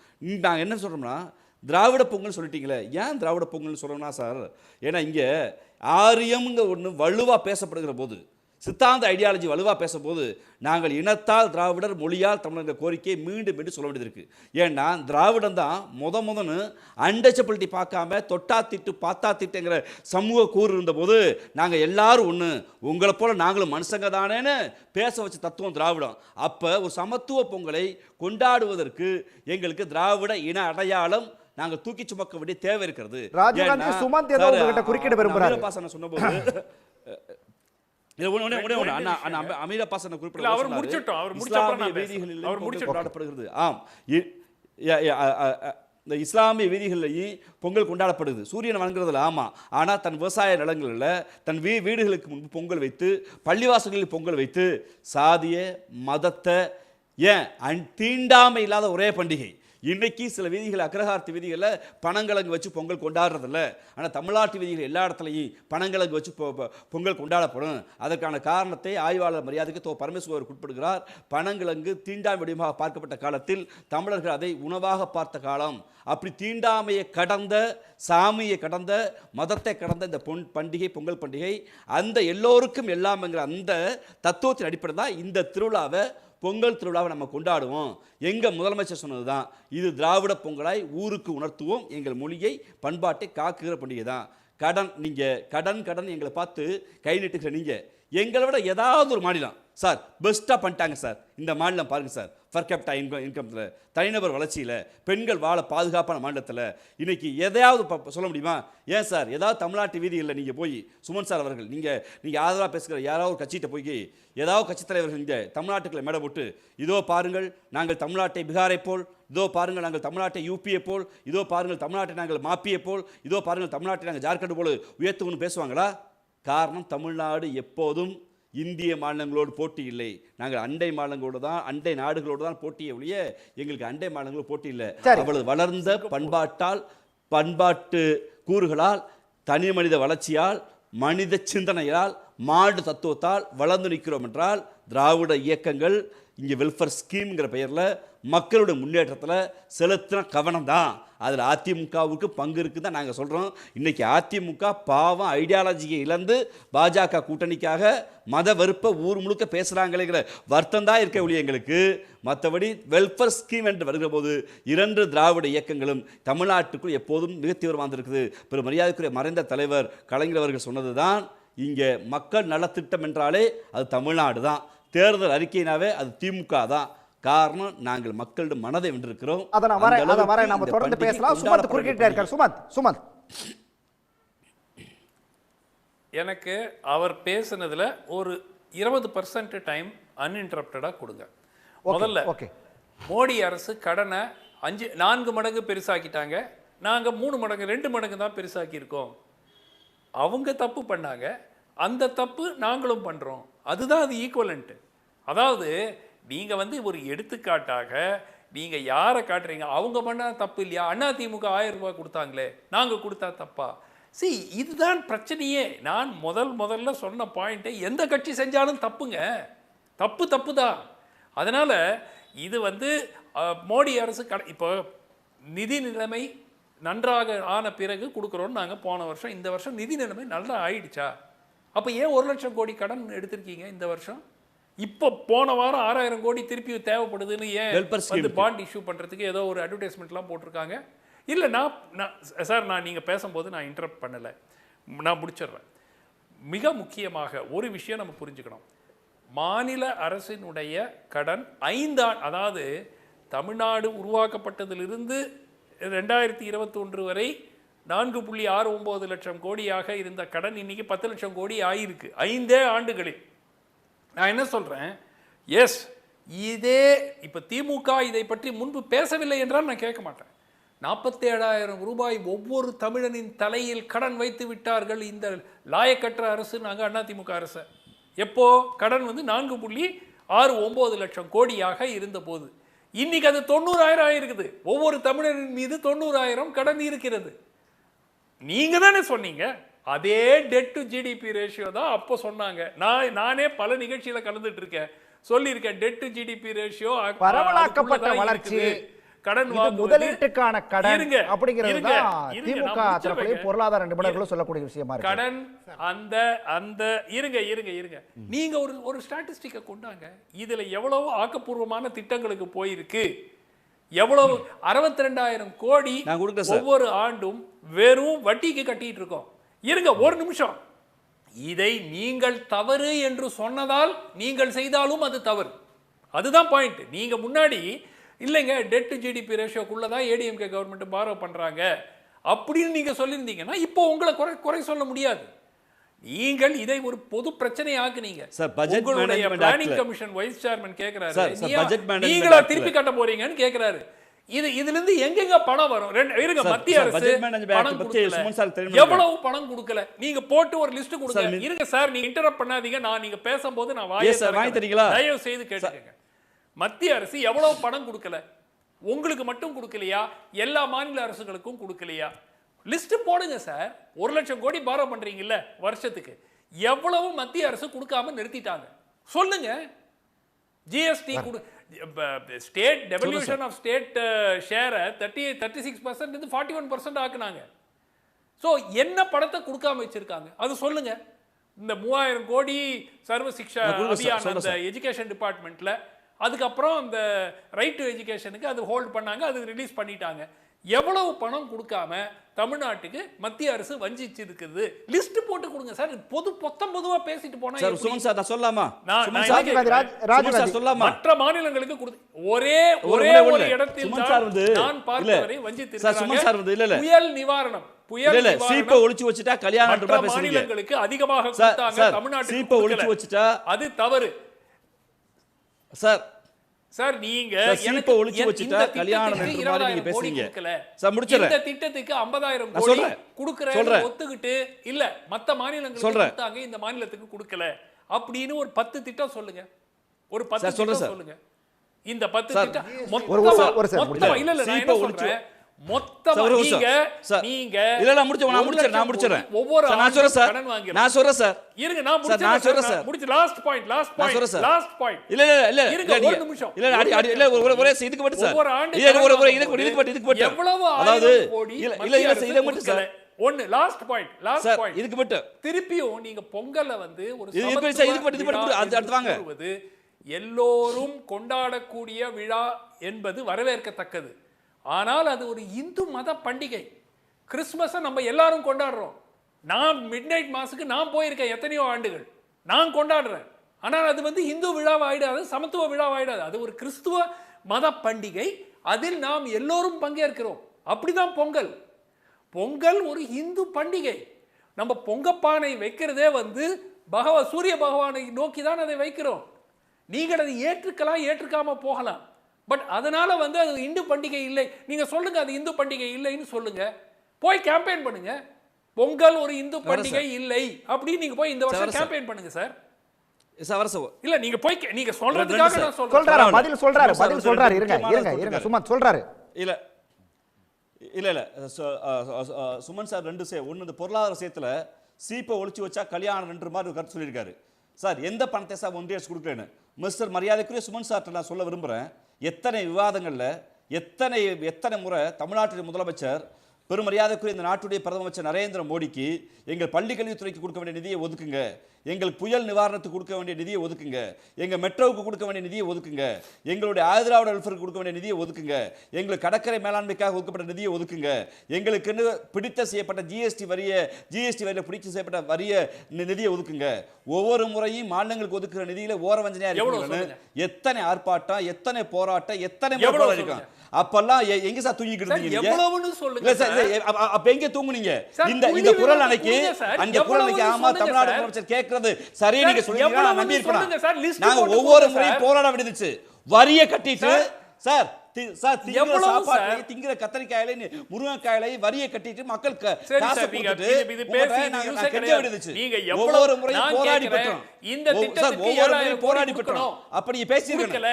நாங்கள் என்ன சொல்கிறோம்னா, திராவிட பொங்கல் சொல்லிட்டீங்களே. ஏன் திராவிட பொங்கல்னு சொல்கிறோம்னா சார், ஏன்னா இங்கே ஆரியம்ங்க ஒன்று வலுவாக பேசப்படுகிற போது, சித்தாந்த ஐடியாலஜி வலுவாக பேசும்போது நாங்கள் இனத்தால் திராவிடர், மொழியால் தமிழர் கோரிக்கையை மீண்டும் மீண்டும் சொல்ல வேண்டியது இருக்குது. ஏன்னா திராவிடம் தான் முதன்னு அன்டச்சபிலிட்டி பார்க்காம தொட்டா திட்டு பார்த்தா திட்டுங்கிற சமூக கூறு இருந்தபோது நாங்கள் எல்லாரும் ஒன்று, உங்களை போல் நாங்களும் மனுஷங்க தானேன்னு பேச வச்ச தத்துவம் திராவிடம். அப்போ ஒரு சமத்துவ பொங்கலை கொண்டாடுவதற்கு எங்களுக்கு திராவிட இன அடையாளம் நாங்கள் தூக்கி சுமக்க வேண்டிய தேவை இருக்கிறது. ராஜீவ்காந்தி சுமந்த் ஏதோ உங்ககிட்ட குறுக்கிட விரும்புறாரு. சொன்னபோது அமீரபாசன கொண்டாடப்படுகிறது. ஆம், இந்த இஸ்லாமிய வீதிகளிலேயும் பொங்கல் கொண்டாடப்படுது, சூரியன் வணங்குறதுல. ஆமாம், ஆனால் தன் விவசாய நிலங்களில் தன் வீடுகளுக்கு முன்பு பொங்கல் வைத்து, பள்ளிவாசல்களில் பொங்கல் வைத்து, சாதிய மதத்தை ஏன் தீண்டாமை இல்லாத ஒரே பண்டிகை. இன்றைக்கி சில வீதிகள், அக்ரஹாரத்து வீதிகளில் பனங்கிழங்கு வச்சு பொங்கல் கொண்டாடுறதில்ல. ஆனால் தமிழ்நாட்டு வீதிகள் எல்லா இடத்துலையும் பனங்கிழங்கு வச்சு பொங்கல் கொண்டாடப்படும். அதற்கான காரணத்தை ஆய்வாளர் மரியாதைக்கு பரமேஸ்வரர் குறிப்பிடுகிறார். பனங்கிழங்கு தீண்டாமை வடிவமாக பார்க்கப்பட்ட காலத்தில் தமிழர்கள் அதை உணவாக பார்த்த காலம். அப்படி தீண்டாமையை கடந்த, சாமியை கடந்த, மதத்தை கடந்த இந்த பண்டிகை, பொங்கல் பண்டிகை, அந்த எல்லோருக்கும் எல்லாம்ங்கிற அந்த தத்துவத்தின் அடிப்படை தான் இந்த திருவிழாவை, பொங்கல் திருவிழாவை நம்ம கொண்டாடுவோம். எங்கள் முதலமைச்சர் சொன்னது தான், இது திராவிட பொங்கலாய் ஊருக்கு உணர்த்துவோம், எங்கள் மொழியை பண்பாட்டை காக்குகிற பண்டிகை தான். கடன் எங்களை பார்த்து கை நீட்டுகிற நீங்கள் எங்களை விட ஏதாவது ஒரு மாநிலம் சார் பெஸ்ட்டாக பண்ணிட்டாங்க சார். இந்த மாநிலம் பாருங்கள் சார், ஃபர் கேப்டா இன்கம்ல, தனிநபர் வளர்ச்சியில், பெண்கள் வாழ பாதுகாப்பான மாநிலத்தில் இன்றைக்கி எதையாவது சொல்ல முடியுமா? ஏன் சார், ஏதாவது தமிழ்நாட்டு வீதிகளில் நீங்கள் போய், சுமன் சார் அவர்கள், நீங்கள் ஆதரவாக பேசுகிற யாராவது ஒரு கட்சிகிட்ட போய், ஏதாவது கட்சித் தலைவர்கள் இங்கே தமிழ்நாட்டுக்குள்ள மேடை போட்டு, இதோ பாருங்கள் நாங்கள் தமிழ்நாட்டை பீகாரை போல், இதோ பாருங்கள் நாங்கள் தமிழ்நாட்டை யூபியை போல், இதோ பாருங்கள் தமிழ்நாட்டை நாங்கள் மாப்பியை போல், இதோ பாருங்கள் தமிழ்நாட்டை நாங்கள் ஜார்க்கண்ட் போல் உயர்த்துவோன்னு பேசுவாங்களா? காரணம், தமிழ்நாடு எப்போதும் இந்திய மாநிலங்களோடு போட்டி இல்லை. நாங்கள் அண்டை மாநிலங்களோடு தான், அண்டை நாடுகளோடு தான் போட்டியை ஒழிய எங்களுக்கு அண்டை மாநிலங்களோடு போட்டி இல்லை. அவ்வளவு வளர்ந்த பண்பாட்டு கூறுகளால், தனி மனித வளர்ச்சியால், மனித சிந்தனையால், மாடு தத்துவத்தால் வளர்ந்து நிற்கிறோம் என்றால், திராவிட இயக்கங்கள் இங்கே வெல்ஃபேர் ஸ்கீம்ங்கிற பெயரில் மக்களுடைய முன்னேற்றத்தில் செலுத்தின கவனம் தான். அதில் அதிமுகவுக்கு பங்கு இருக்குது தான் நாங்கள் சொல்கிறோம். இன்றைக்கி அதிமுக பாவம் ஐடியாலஜியை இழந்து பாஜக கூட்டணிக்காக மத வெறுப்பை ஊர் முழுக்க பேசுகிறாங்களேங்கிற வருத்தம் தான் இருக்க ஒழிய எங்களுக்கு. மற்றபடி வெல்ஃபேர் ஸ்கீம் என்று வருகிற போது இரண்டு திராவிட இயக்கங்களும் தமிழ்நாட்டுக்குள் எப்போதும் மிக தீவிரமாக இருக்குது. பெரும் மரியாதைக்குரிய மறைந்த தலைவர் கலைஞர் அவர்கள் சொன்னது தான், இங்கே மக்கள் நலத்திட்டம் என்றாலே அது தமிழ்நாடு தான், தேர்தல் அறிக்கையினாவே அது திமுக தான். காரணம், நாங்கள் மக்களிடம் மனதை வென்றிருக்கிறோம். நம்ம தொடர்ந்து பேசலாம். சுமந்த் குறுக்கிட்டே இருக்கார். சுமந்த் எனக்கு அவர் பேசுனதுல ஒரு 20% டைம் அன்இன்டரப்டடா கொடுங்க. முதல்ல மோடி அரசு கடனை 4 மடங்கு பெருசாக்கிட்டாங்க, நாங்க 3 மடங்கு 2 மடங்கு தான் பெருசாக்கி இருக்கோம். அவங்க தப்பு பண்ணாங்க, அந்த தப்பு நாங்களும் பண்றோம். அதுதான் அது ஈக்குவலண்ட். அதாவது நீங்க ஒரு எடுத்துக்காட்டாக நீங்க யாரை காட்டுறீங்க? அவங்க பண்ணா தப்பு இல்லையா? அதிமுக 1000 ரூபாய் கொடுத்தாங்களே, நாங்க கொடுத்தா தப்பா? இதுதான் பிரச்சனையே. நான் முதல்ல சொன்ன பாயிண்ட்டை, எந்த கட்சி செஞ்சாலும் தப்புங்க, தப்பு தான். அதனால இது மோடி அரசு இப்போ நிதி நிலைமை நன்றாக ஆன பிறகு கொடுக்குறோன்னு நாங்கள் போன வருஷம். இந்த வருஷம் நிதி நிலைமை நல்லா ஆயிடுச்சா? அப்போ ஏன் 1 லட்சம் கோடி கடன் எடுத்திருக்கீங்க இந்த வருஷம்? இப்போ போன வாரம் 6000 கோடி திருப்பி தேவைப்படுதுன்னு ஏன் பாண்ட் இஷ்யூ பண்ணுறதுக்கு ஏதோ ஒரு அட்வர்டைஸ்மெண்ட்லாம் போட்டிருக்காங்க? இல்லை, நான் நீங்கள் பேசும்போது நான் இன்டரப்ட் பண்ணலை, நான் முடிச்சிடுறேன். மிக முக்கியமாக ஒரு விஷயம் நம்ம புரிஞ்சுக்கணும். மாநில அரசினுடைய கடன் 5 அதாவது தமிழ்நாடு உருவாக்கப்பட்டதிலிருந்து 2021 வரை 4.69 லட்சம் கோடியாக இருந்த கடன் இன்னைக்கு 10 லட்சம் கோடி ஆயிருக்கு 5 ஆண்டுகளில். நான் என்ன சொல்றேன், எஸ் இதே இப்ப திமுக இதை பற்றி முன்பு பேசவில்லை என்றால் நான் கேட்க மாட்டேன். 47,000 ரூபாய் ஒவ்வொரு தமிழனின் தலையில் கடன் வைத்து விட்டார்கள் இந்த லாயக்கற்ற அரசு. நாங்கள் அதிமுக அரசு எப்போ கடன் வந்து 4.69 லட்சம் கோடியாக இருந்த போது இன்னைக்கு அது 90,000 ஆயிருக்குது. ஒவ்வொரு தமிழரின் மீது 90,000 கடன் இருக்கிறது. நீங்க தானே சொன்னீங்க அதே டெட் டு ஜிடிபி ரேஷியோ தான் அப்போ சொன்னாங்க. நானே பல நிகழ்ச்சியில கலந்துட்டு இருக்கேன், சொல்லியிருக்கேன். டெட் டு ஜிடிபி ரேஷியோ பரவலாக்கப்பட்ட வளர்ச்சி, கடன் முதலீட்டுக்கான கடன் அப்படிங்கிறது தான் திமுக தரப்புல பொருளாதார நிபுணர்களும் சொல்லக்கூடிய விஷயமா இருக்கு. கடன் அந்த இருங்க நீங்க ஒரு ஸ்டாட்டிஸ்டிக்கை கொண்டாங்க. இதுல எவ்வளவு ஆக்கப்பூர்வமான திட்டங்களுக்கு போயிருக்கு, எவ்வளவு 62,000 கோடி ஒவ்வொரு ஆண்டும் வெறும் வட்டிக்கு கட்டிட்டு இருக்கோம். இருங்க ஒரு நிமிஷம், இதை நீங்கள் தவறு என்று சொன்னதால் நீங்கள் செய்தாலும் அது தவறு. அதுதான் பாயிண்ட். நீங்க முன்னாடி இல்லைங்க டெட் டு ஜிடிபி ரேஷியோக்குள்ளதான் ஏடிஎம்கே கவர்மெண்ட் பாரோ பண்றாங்க அப்படின்னு நீங்க சொல்லியிருந்தீங்கன்னா இப்போ உங்களை குறை சொல்ல முடியாது. நீங்கள் இதை ஒரு பொது பிரச்சனை ஆக்குனீங்க. உங்களுடைய பிளானிங் கமிஷன் வைஸ் சேர்மன் கேக்குறாரு, நீங்களா திருப்பி கட்ட போறீங்கன்னு கேக்குறாரு. இதுல இருந்து எங்கெங்க பணம் வரும்? இருங்க, மத்திய அரசு எவ்வளவு பணம் கொடுக்கல நீங்க போட்டு ஒரு லிஸ்ட் கொடுங்க. இருங்க சார், நீங்க இன்டரப்ட் பண்ணாதீங்க. நீங்க பேசும்போது நான் தயவு செய்து கேட்டுக்கங்க. மத்திய அரசு எவ்வளவு பணம் கொடுக்கல? உங்களுக்கு மட்டும் கொடுக்கலையா? எல்லா மாநில அரசுகளுக்கும் கொடுக்கலையா? லிஸ்ட் போடுங்க சார். 1 லட்சம் கோடி பாரோ பண்றீங்கல்ல வருஷத்துக்கு, எவ்வளவு மத்திய அரசு கொடுக்காம நிறுத்திட்டாங்க சொல்லுங்க. GST state devolution of state share 36% இருந்து 41% ஆக்குனாங்க. ஸோ என்ன பணத்தை கொடுக்காம வச்சிருக்காங்க அது சொல்லுங்க. இந்த 3000 கோடி சர்வ சிக்ஷா அபியான் அந்த எஜுகேஷன் டிபார்ட்மெண்ட்ல, அதுக்கப்புறம் அந்த ரைட் டு எஜுகேஷனுக்கு அது ஹோல்ட் பண்ணாங்க, அது ரிலீஸ் பண்ணிட்டாங்க. எவ்வளவு பணம் கொடுக்காம தமிழ்நாட்டுக்கு மத்திய அரசு வஞ்சிச்சு இருக்குது லிஸ்ட் போட்டு கொடுங்க சார். பொதுவா பேசிட்டு போனா சார் சுமன் சார் நான் சொல்லலாமா? மற்ற மாநிலங்களுக்கு ஒரே ஒரு இடத்தில் நான் பார்த்தவரை வஞ்சித்திருக்கிறாங்க. புயல் நிவாரணம் சீப்பை ஒளிச்சு வச்சுட்டா கல்யாணம் மாநிலங்களுக்கு அதிகமாக கொடுத்தாங்க, தமிழ்நாட்டுக்கு ஒளிச்சு வச்சுட்டா அது தவறு சார். சார் நீங்க சீப்பை ஒளிச்சு வச்சுட்டா கல்யாணம் என்ற மாதிரி நீங்க பேசுறீங்க சார். முடிச்சறேன். இந்த திட்டத்துக்கு 50,000 கோடி கொடுக்கறேன்னு ஒத்துக்கிட்டு இல்ல மத்த மாநிலங்களுக்கு கொடுத்தாங்க, இந்த மாநிலத்துக்கு கொடுக்கல அப்படின்னு ஒரு 10 திட்டம் சொல்லுங்க. ஒரு 10 திட்டம் சொல்லுங்க. இந்த 10 திட்டம் மொத்தமா இல்ல நான் என்ன சொல்றேன், மொத்தமா நீங்க இல்ல நான் முடிச்சறேன். ஒவ்வொரு நான் சொல்றேன் சார், நான் சொல்றேன் சார். இருங்க நான் முடிச்சறேன். முடிச்சு லாஸ்ட் பாயிண்ட் இல்ல ஒரு நிமிஷம் இல்ல ஒரே இதுக்கு மட்டும் சார். ஒரு இதுக்கு மட்டும் எவ்வளவு அதாவது இல்ல இத மட்டும் சார். ஒன்னு லாஸ்ட் பாயிண்ட் இதுக்கு மட்டும் திருப்பியும் நீங்க பொங்கல்ல வந்து ஒரு இதுக்கு மட்டும் அடுத்து வாங்க. எல்லோரும் கொண்டாடக்கூடிய விழா என்பது வரவேற்கத்தக்கது. ஆனால் அது ஒரு இந்து மத பண்டிகை. கிறிஸ்துமஸை நம்ம எல்லாரும் கொண்டாடுறோம். நான் மிட்நைட் மாஸுக்கு நான் போயிருக்கேன் எத்தனையோ ஆண்டுகள், நான் கொண்டாடுறேன். ஆனால் அது வந்து இந்து விழாவாயிடாது, சமத்துவ விழாவாயிடாது. அது ஒரு கிறிஸ்துவ மத பண்டிகை, அதில் நாம் எல்லோரும் பங்கேற்கிறோம். அப்படிதான் பொங்கல். பொங்கல் ஒரு இந்து பண்டிகை. நம்ம பொங்கப்பானை வைக்கிறதே வந்து சூரிய பகவானை நோக்கி தான் அதை வைக்கிறோம். நீங்கள் அதை ஏற்றுக்கலாம், ஏற்றுக்காம போகலாம். பட் அதனால வந்து அது இந்து பண்டிகை இல்லை நீங்க சொல்லுங்க, அது இந்து பண்டிகை இல்லைன்னு சொல்லுங்க. போய் கேம்பெயின் பண்ணுங்க, பொங்கல் ஒரு இந்து பண்டிகை இல்லை அப்படின்னு நீங்க போய் இந்த வருஷம் கேம்பெயின் பண்ணுங்க சார். இல்ல நீங்க போய் நீங்க சொல்றதுக்காக நான் சொல்றேன். பதில் சொல்றாரு. இருங்க சுமன் சொல்றாரு. இல்ல சுமன் சார் 2 ஒன்னு இந்த பொருளாதார விஷயத்துல சீப்பை ஒளிச்சு வச்சா கல்யாணம் என்ற மாதிரி ஒரு கருத்து சொல்லியிருக்காரு சார். எந்த பணத்தை சார் ஒன்றிய அரசு கொடுக்கலன்னு மிஸ்டர் மரியாதைக்குரிய சுமன் சார் நான் சொல்ல விரும்புறேன். எத்தனை விவாதங்கள்ல எத்தனை முறை தமிழ்நாட்டின் முதலமைச்சர் பெருமரியாதைக்குரிய இந்த நாட்டுடைய பிரதம அமைச்சர் நரேந்திர மோடிக்கு எங்கள் பள்ளி கல்வித்துறைக்கு கொடுக்க வேண்டிய நிதியை ஒதுக்குங்க, எங்களுக்கு புயல் நிவாரணத்துக்கு கொடுக்க வேண்டிய நிதியை ஒதுக்குங்க, எங்கள் மெட்ரோவுக்கு கொடுக்க வேண்டிய நிதியை ஒதுக்குங்க, எங்களுடைய ஆதிராவிட வெல்ஃபேருக்கு கொடுக்க வேண்டிய நிதியை ஒதுக்குங்க, எங்களுக்கு கடற்கரை மேலாண்மைக்காக ஒதுக்கப்பட்ட நிதியை ஒதுக்குங்க, எங்களுக்குன்னு பிடித்த செய்யப்பட்ட ஜிஎஸ்டி வரியில் பிடிக்க செய்யப்பட்ட வரிய நிதியை ஒதுக்குங்க. ஒவ்வொரு முறையும் மாநிலங்களுக்கு ஒதுக்குற நிதியில ஓரவஞ்சனையா இருக்கு. எத்தனை ஆர்ப்பாட்டம், எத்தனை போராட்டம், எத்தனை போராட்டம். அப்பெல்லாம் எங்க சார் தூங்கிக்கிட்டு இருந்தீங்க? அப்ப எங்க தூங்குனீங்க? இந்த குரல் அன்னைக்கு ஆமா தமிழ்நாடு முதலமைச்சர் கேட்கறது சரி, நீங்க சொல்றீங்க, நான் நம்பி இருப்பேன். நாங்க ஒவ்வொரு முறையும் போராட விடுச்சு, வரிய கட்டிட்டு சார் திங்கிற கத்தரிக்காயில முருங்கைக்காயில வரிய கட்டிட்டு மக்கள் ஒவ்வொரு முறையும் போராடி பெற்றோம். அப்படி பேசியிருக்கல,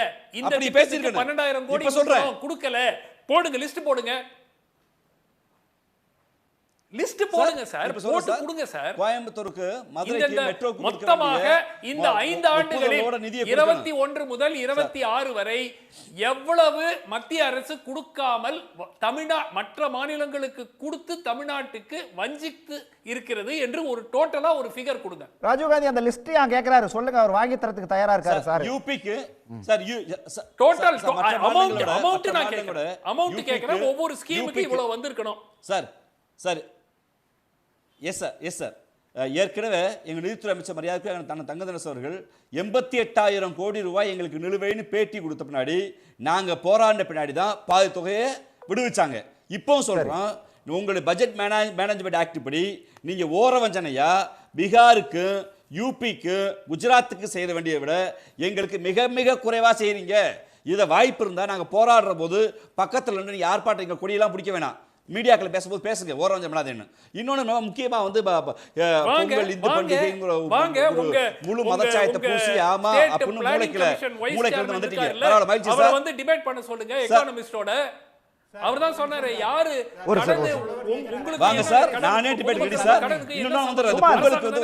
அப்படி பேசியிருக்கேன். 12,000 கோடி சொல்றேன் கொடுக்கல. போடுங்க, லிஸ்ட் போடுங்க, லிஸ்ட் போடுங்க சார், போட்டு கொடுங்க சார். கோயம்புத்தூருக்கு, மதுரைக்கு, மெட்ரோக்கு மொத்தமாக இந்த 5 ஆண்டுகளில் 21 முதல் 26 வரை எவ்வளவு மத்திய அரசு கொடுக்காமல் மற்ற மாநிலங்களுக்கு கொடுத்து தமிழ்நாட்டுக்கு வஞ்சித்து இருக்கிறது என்று ஒரு டோட்டலா ஒரு ஃபிகர் கொடுங்க. ராஜீவ் காந்தி அந்த லிஸ்ட் ஏன் கேக்குறாரு சொல்லுங்க, அவர் வாங்கி தரதுக்கு தயாரா இருக்காரு சார். யூபிக்கு சார் டோட்டல் அமௌண்ட் நான் கேக்குறேன், அமௌண்ட் கேக்குறேன், ஒவ்வொரு ஸ்கீமுக்கு இவ்வளவு வந்திருக்கணும் sir. Sir yes sir, yes sir. ஏற்கனவே எங்கள் நிதித்துறை அமைச்சர் மரியாதைக்கு தங்கதனஸ் அவர்கள் 88,000 கோடி ரூபாய் எங்களுக்கு நிலுவைன்னு பேட்டி கொடுத்த பின்னாடி, நாங்கள் போராடின பின்னாடி தான் பாதி தொகையை விடுவிச்சாங்க. இப்போவும் சொல்கிறோம், உங்களுடைய பட்ஜெட் மேனேஜ்மெண்ட் ஆக்ட் படி நீங்கள் ஓரவஞ்சனையா பீகாருக்கு, யூபிக்கு, குஜராத்துக்கு செய்ய வேண்டியதை விட எங்களுக்கு மிக மிக குறைவாக செய்கிறீங்க. இதை வாய்ப்பு இருந்தால் நாங்கள் போராடுற போது பக்கத்தில் இருந்து நீங்கள் ஆர்ப்பாட்டம் எங்கள் கொடியெல்லாம் பிடிக்க வேணாம், மீடியாக்கள் பேசும்போது பேசுங்க, ஓரவஞ்சம் பண்ணாதேன்னு. இன்னொன்று முக்கியமா வந்து பொங்கல் இந்து பண்டிகைங்கிற முழு மதச்சாயத்தை பூசி ஆமா அப்படின்னு மூளைக்கிழமை வந்துட்டீங்க. பரவாயில்ல, மகிழ்ச்சி சார். வந்து டிபேட் பண்ண சொல்லுங்க எகானமிஸ்டோட. அவர்தான் சொன்னாரு யாரு உங்களுக்கு வாங்க சார், நானே டிபேட் ரெடி சார். இன்னொன்னு வந்து பொங்கலுக்கு வந்து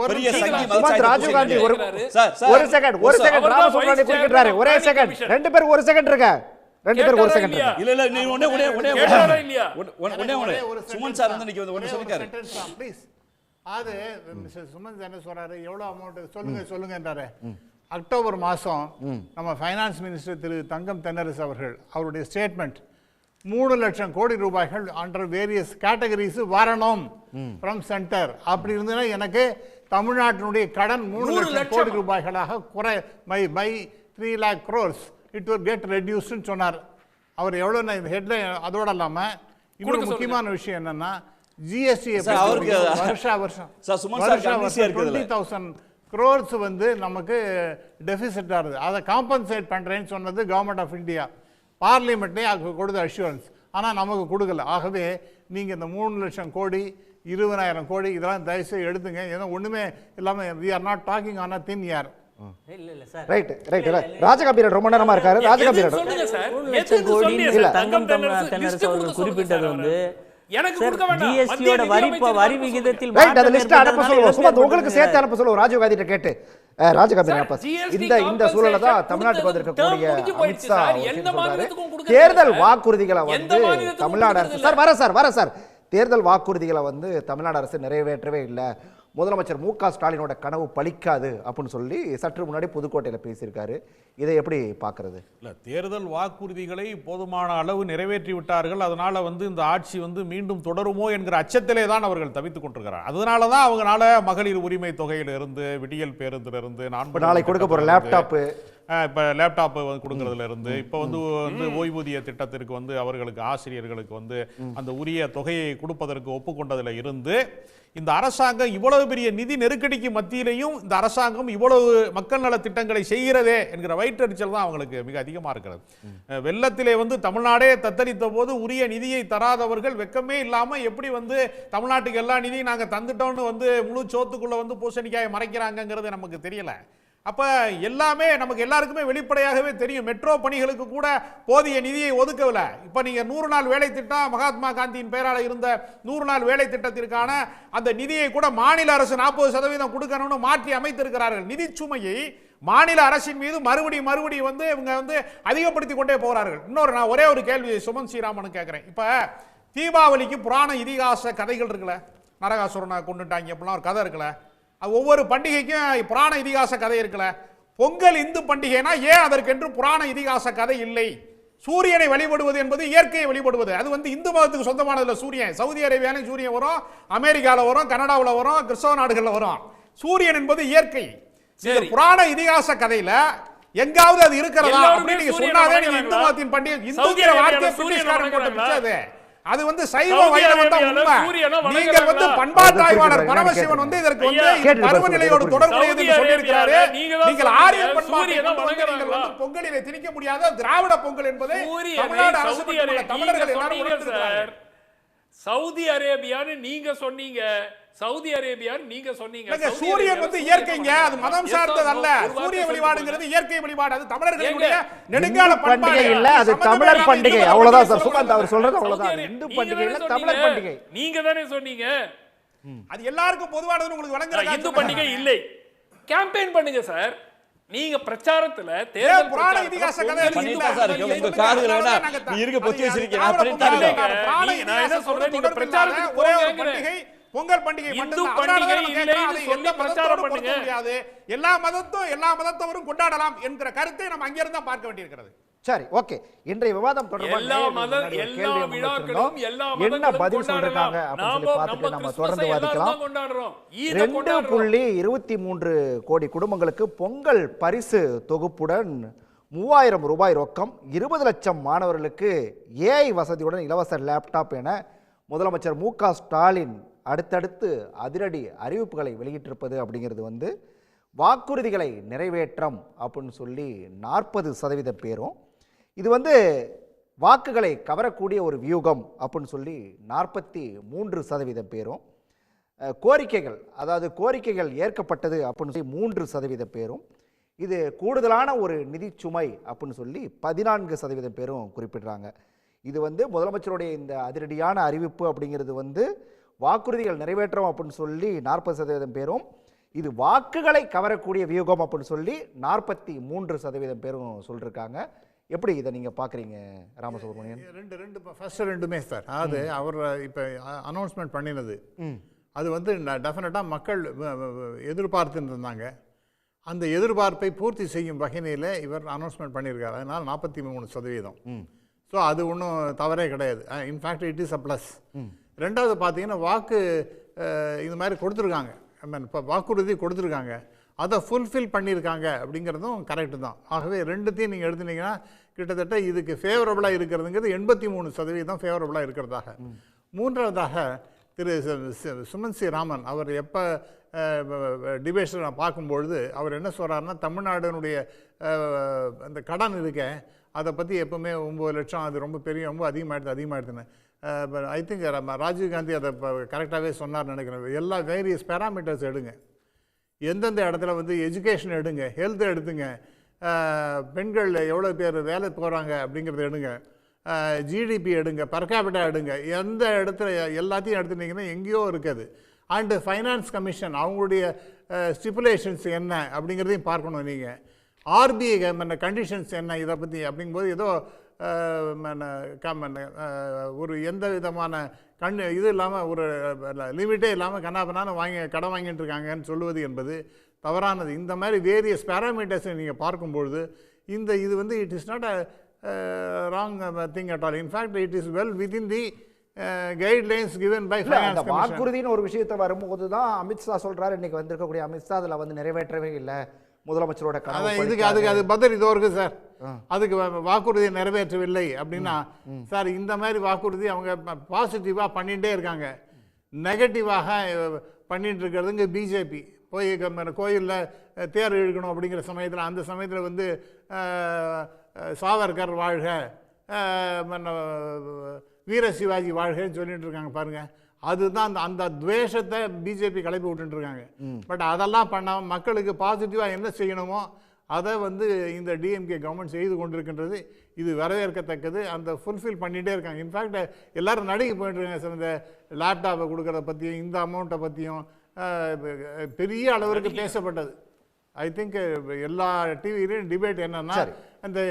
ஒரு பெரிய சங்கி மதச்சாயத்தை ராஜீவ் காந்தி சார் ஒரு செகண்ட் ராம சொல்றானே குறிப்பிட்டாரு. ஒரே செகண்ட், ரெண்டு பேர் ஒரு செகண்ட் இருக்க, ரெண்டு பேர் ஒரு செகண்ட் இல்ல இல்ல நீ ஒண்ணே சுமன் சார் வந்து நிக்க ஒண்ணு சொல்லிட்டாரு ப்ளீஸ். அது மிஸ்டர் சுமன் என்ன சொல்றாரு, எவ்வளவு அமௌண்ட் சொல்லுங்கன்றாரு. அக்டோபர் மாசம் நம்ம ஃபைனான்ஸ் மினிஸ்டர் திரு தங்கம் தென்னரசு அவர்கள் அவருடைய ஸ்டேட்மெண்ட் 3 லட்சம் கோடி ரூபாய்கள் அண்டர் வேரியஸ் கேட்டகரிஸ் வரணும் ஃப்ரம் சென்டர். அப்படி இருந்ததுன்னா எனக்கு தமிழ்நாட்டினுடைய கடன் 3 லட்சம் கோடி ரூபாய்களாக குறை by 3 lakh crores it will get ரெடியூஸ்ன்னு சொன்னார். அவர் எவ்வளோ இந்த ஹெட்லைன் அதோட இல்லாமல் இன்னொரு முக்கியமான விஷயம் என்னன்னா, ஜிஎஸ்டியை வருஷம் 20,000 crores வந்து நமக்கு டெபிசிட் ஆகுது. அதை காம்பன்சேட் பண்ணுறேன்னு சொன்னது கவர்மெண்ட் ஆஃப் இந்தியா. பார்லிமெண்ட்லேயே கொடுத்த அஷூரன்ஸ், ஆனால் நமக்கு கொடுக்கல. ஆகவே நீங்கள் இந்த 3 லட்சம் கோடி 20,000 கோடி இதெல்லாம் தயவுசெய்து எடுத்துங்க. ஏன்னா ஒன்றுமே இல்லாமல் we are not talking on a thin air. Right right. Rajagambhiran ரொம்ப நேரமா இருக்காரு. ராஜகம்பீரன் தங்கம் தென்னரசு அவர்கள் குறிப்பிட்டது வந்து எனக்கு கொடுக்க வேண்டாம், ஜிஎஸ்டியோட வரி விகிதத்தில் ரைட். அந்த லிஸ்ட் அனுப்ப சொல்லுவோம், சும்மா உங்களுக்கு சேர்த்து அனுப்ப சொல்லுவோம் ராஜீவ் காந்தி கிட்ட கேட்டு. ராஜகம்பீரன் இந்த சூழல்ல தான் தமிழ்நாட்டுக்கு வந்திருக்கக்கூடிய அமித்ஷா தேர்தல் வாக்குறுதிகளை வந்து தமிழ்நாடு அரசு வர சார் தேர்தல் வாக்குறுதிகளை வந்து தமிழ்நாடு அரசு நிறைவேற்றவே இல்லை, முதலமைச்சர் மு.க. ஸ்டாலினோட கனவு பலிக்காது அப்படின்னு சொல்லி சற்று முன்னாடி புதுக்கோட்டையில் பேசியிருக்காரு. இதை எப்படி பார்க்கறது? இல்லை, தேர்தல் வாக்குறுதிகளை போதுமான அளவு நிறைவேற்றி விட்டார்கள். அதனால வந்து இந்த ஆட்சி வந்து மீண்டும் தொடருமோ என்கிற அச்சத்திலே தான் அவர்கள் தவித்துக் கொண்டிருக்கிறார். அதனால தான் அவங்களால மகளிர் உரிமை தொகையிலிருந்து, விடியல் பேருந்திலிருந்து, நாளைக்கு கொடுக்க போற லேப்டாப்பு, இப்போ லேப்டாப்பு கொடுக்கறதுல இருந்து, இப்போ வந்து ஓய்வூதிய திட்டத்திற்கு வந்து அவர்களுக்கு ஆசிரியர்களுக்கு வந்து அந்த உரிய தொகையை கொடுப்பதற்கு ஒப்புக்கொண்டதில் இருந்து இந்த அரசாங்கம் இவ்வளவு பெரிய நிதி நெருக்கடிக்கு மத்தியிலையும் இந்த அரசாங்கம் இவ்வளவு மக்கள் நல திட்டங்களை செய்கிறதே என்கிற வயிற்றறிச்சல் தான் அவங்களுக்கு மிக அதிகமாக இருக்கிறது. வெள்ளத்திலே வந்து தமிழ்நாடே தத்தளித்த போது உரிய நிதியை தராதவர்கள் வெக்கமே இல்லாமல் எப்படி வந்து தமிழ்நாட்டுக்கு எல்லா நிதியும் நாங்கள் தந்துட்டோம்னு வந்து முழு சோத்துக்குள்ள வந்து பூசணிக்காயை மறைக்கிறாங்கிறது நமக்கு தெரியல. அப்ப எல்லாமே நமக்கு எல்லாருக்குமே வெளிப்படையாகவே தெரியும். மெட்ரோ பணிகளுக்கு கூட போதிய நிதியை ஒதுக்கவில்லை. இப்ப நீங்க 100 நாள் வேலை திட்டம், மகாத்மா காந்தியின் பெயரால் இருந்த 100 நாள் வேலை திட்டத்திற்கான அந்த நிதியை கூட மாநில அரசு 40% கொடுக்கணும்னு மாற்றி அமைத்திருக்கிறார்கள். நிதி சுமையை மாநில அரசின் மீது மறுபடியும் வந்து இவங்க வந்து அதிகப்படுத்தி கொண்டே போகிறார்கள். இன்னொரு நான் ஒரே ஒரு கேள்வி சுமன் ஸ்ரீராமன் கேட்கிறேன். இப்ப தீபாவளிக்கு புராண இதிகாச கதைகள் இருக்குல்ல, நரகாசுரனை கொண்டுட்டாங்க அப்படிலாம் ஒரு கதை இருக்குல்ல, அது ஒவ்வொரு பண்டிகைக்கும் புராண இதிகாச கதை இருக்குல்ல. பொங்கல் இந்து பண்டிகைனா ஏன் அதற்கென்று புராண இதிகாச கதை இல்லை? சூரியனை வழிபடுவது என்பது இயற்கையை வழிபடுவது. அது இந்து மதத்துக்கு சொந்தமானதுல சூரியன். சவுதி அரேபியாவில் சூரியன் வரும், அமெரிக்காவில் வரும், கனடாவில் வரும், கிறிஸ்தவ நாடுகளில் வரும். சூரியன் என்பது இயற்கை. புராண இதிகாச கதையில எங்காவது அது இருக்கிறதா அப்படின்னு நீங்க சொன்னாதே நீங்க இந்து மதத்தின் பண்டிகை. இந்துங்கிற வார்த்தையை பிரிட்டிஷ்காரன் போட்ட பிச்சை. அது சைவ வைணவம் தான் உண்மை. நீங்கள் பண்பாட்டு ஆய்வாளர் பரமசிவன் இதற்கு பருவநிலையோடு தொடர்புடையது என்று சொல்லியிருக்கிறாரு. நீங்கள் ஆரிய பண்பாட்டை பொங்கலிலே திணிக்க முடியாத திராவிட பொங்கல் என்பதை தமிழ்நாடு அரசு தமிழர்கள் எல்லாரும் உணர்ந்திருக்கிறார்கள். சவுதி அரேபியான்னு நீங்க சொன்னீங்க, சவுதி அரேபியான்னு நீங்க சொன்னீங்க. சூரியன் இயற்கைங்க, அது மதம் சார்ந்தது அல்ல. சூரிய வழிபாடுங்கிறது இயற்கை வழிபாடு. அது தமிழர்களுடைய நெடுங்கால பண்டிகை இல்ல, அது தமிழர் பண்டிகை. அவ்வளவுதான் சார். சுகாந்த் அவர் சொல்றது அவ்வளவுதான். இந்து பண்டிகை இல்ல, தமிழர் பண்டிகை. நீங்க தானே சொன்னீங்க. அது எல்லாருக்கும் பொதுவானது. உங்களுக்கு வழங்குற இந்து பண்டிகை இல்லை. கேம்பெயின் பண்ணுங்க சார். நீங்க பிரச்சாரத்துல தேர்தல் புராண இதிகாச கதை பண்ணிட்டா சார் உங்க காதுல வேணா நீ இருக்க பொத்தி வச்சிருக்கீங்க. நான் பண்ணிட்டேன். நான் என்ன சொல்றேன், நீங்க பிரச்சாரத்துக்கு ஒரே ஒரு பண்டிகை பொங்கல் பண்டிகை முடியாது. எல்லா மதத்தவரும் கொண்டாடலாம் என்கிற கருத்தை நம்ம அங்கிருந்து தான் பார்க்க வேண்டியிருக்கிறது. சரி, ஓகே. இன்றைய விவாதம் தொடர்பாக என்ன பதில் சொல்றாங்க அப்படின்னு சொல்லி பார்த்துட்டு நம்ம தொடர்ந்து வாதிக்கலாம். 2.23 கோடி குடும்பங்களுக்கு பொங்கல் பரிசு தொகுப்புடன் 3000 ரூபாய் ரொக்கம், 20 லட்சம் மாணவர்களுக்கு ஏஐ வசதியுடன் இலவச லேப்டாப் என முதலமைச்சர் மு.க. ஸ்டாலின் அடுத்தடுத்து அதிரடி அறிவிப்புகளை வெளியிட்டிருப்பது அப்படிங்கிறது வாக்குறுதிகளை நிறைவேற்றம் அப்படின்னு சொல்லி 40% பேரும், இது வாக்குகளை கவரக்கூடிய ஒரு வியூகம் அப்படின்னு சொல்லி 43% பேரும், கோரிக்கைகள் அதாவது கோரிக்கைகள் ஏற்கப்பட்டது அப்படின்னு சொல்லி 3% பேரும், இது கூடுதலான ஒரு நிதி சுமை அப்படின்னு சொல்லி 14% பேரும் குறிப்பிடுறாங்க. இது முதலமைச்சருடைய இந்த அதிரடியான அறிவிப்பு அப்படிங்கிறது வாக்குறுதிகள் நிறைவேற்றம் அப்படின்னு சொல்லி 40% பேரும், இது வாக்குகளை கவரக்கூடிய வியூகம் அப்படின்னு சொல்லி 43% பேரும் சொல்லியிருக்காங்க. எப்படி இதை நீங்க பாக்குறீங்க ராமசுப்ரமணியன்? ஃபர்ஸ்ட் ரெண்டுமே சார். அது அவர் இப்போ அனௌன்ஸ்மெண்ட் பண்ணினது அது டெஃபினட்டாக மக்கள் எதிர்பார்த்துட்டு இருந்தாங்க. அந்த எதிர்பார்ப்பை பூர்த்தி செய்யும் வகையில இவர் அனௌன்ஸ்மெண்ட் பண்ணியிருக்காரு. அதனால் 43%. ஸோ அது ஒன்றும் தவறே கிடையாது. In fact it is a plus. ரெண்டாவது பார்த்தீங்கன்னா வாக்கு இது மாதிரி கொடுத்துருக்காங்க, இப்போ வாக்குறுதி கொடுத்துருக்காங்க, அதை ஃபுல்ஃபில் பண்ணியிருக்காங்க அப்படிங்கிறதும் கரெக்டு தான். ஆகவே ரெண்டுத்தையும் நீங்கள் எடுத்துனீங்கன்னா கிட்டத்தட்ட இதுக்கு ஃபேவரபுளாக இருக்கிறதுங்கிறது 83% ஃபேவரபுளாக இருக்கிறதாக. மூன்றாவதாக திரு சுமன் சி ராமன் அவர் எப்போ டிபேட்டில் நான் பார்க்கும்பொழுது அவர் என்ன சொல்கிறாருன்னா, தமிழ்நாடுனுடைய அந்த கடன் இருக்கேன் அதை பற்றி எப்போவுமே 9 லட்சம் அது ரொம்ப பெரிய ரொம்ப அதிகமாகிடுதுன்னு ஐ திங்க் ராஜீவ்காந்தி அதை கரெக்டாகவே சொன்னார்னு நினைக்கிறேன். எல்லா வேரியஸ் பேராமீட்டர்ஸ் எடுங்க, எந்தெந்த இடத்துல எஜுகேஷன் எடுங்க, ஹெல்த் எடுத்துங்க, பெண்கள் எவ்வளோ பேர் வேலை போகிறாங்க அப்படிங்கிறத எடுங்க, ஜிடிபி எடுங்க, பர் கேபிட்டா எடுங்க, எந்த இடத்துல எல்லாத்தையும் எடுத்துட்டிங்கன்னா எங்கேயோ இருக்குது. அண்டு ஃபைனான்ஸ் கமிஷன் அவங்களுடைய ஸ்டிப்புலேஷன்ஸ் என்ன அப்படிங்கிறதையும் பார்க்கணும். நீங்கள் ஆர்பிஐ கண்டிஷன்ஸ் என்ன இதை பற்றி அப்படிங்கும்போது ஏதோ ஒரு எந்த விதமான இது இல்லாமல் ஒரு லிமிட்டே இல்லாமல் கண்ணாபண்ணான்னு கடன் வாங்கிட்டு இருக்காங்கன்னு சொல்லுவது என்பது தவறானது. இந்த மாதிரி வேரியஸ் பேராமீட்டர்ஸை நீங்கள் பார்க்கும்பொழுது இது it is not a wrong thing at all. In fact it is well within the guidelines given by finance commission. வாக்குறுதின்னு ஒரு விஷயத்தை வரும்போது தான் அமித்ஷா சொல்கிறார், இன்னைக்கு வந்திருக்கக்கூடிய அமித்ஷா அதில் நிறைவேற்றவே இல்லை முதலமைச்சரோட அதுக்கு அது பதில் இதோ இருக்கு சார். அதுக்கு வாக்குறுதியை நிறைவேற்றவில்லை அப்படின்னா சார் இந்த மாதிரி வாக்குறுதி அவங்க பாசிட்டிவாக பண்ணிகிட்டே இருக்காங்க, நெகட்டிவாக பண்ணிட்டு இருக்கிறதுங்க பிஜேபி. போய் கோயிலில் தேர் இழுக்கணும் அப்படிங்கிற சமயத்தில் அந்த சமயத்தில் சாவர்கர் வாழ்க, வீர சிவாஜி வாழ்கன்னு சொல்லிட்டு இருக்காங்க பாருங்க. அதுதான் அந்த துவேஷத்தை பிஜேபி கிளப்பி விட்டுருக்காங்க. பட் அதெல்லாம் பண்ணாமல் மக்களுக்கு பாசிட்டிவாக என்ன செய்யணுமோ அதை இந்த டிஎம்கே கவர்மெண்ட் செய்து கொண்டிருக்கின்றது. இது வரவேற்கத்தக்கது. அந்த ஃபுல்ஃபில் பண்ணிகிட்டே இருக்காங்க. இன்ஃபேக்ட் எல்லோரும் நடுங்கி போயிட்டுருக்காங்க சார். இந்த லேப்டாப்பை கொடுக்குறத பற்றியும் இந்த அமௌண்ட்டை பற்றியும் பெரிய அளவிற்கு பேசப்பட்டது. ஐ திங்க் எல்லா டிவிலையும் டிபேட் என்னன்னா அந்த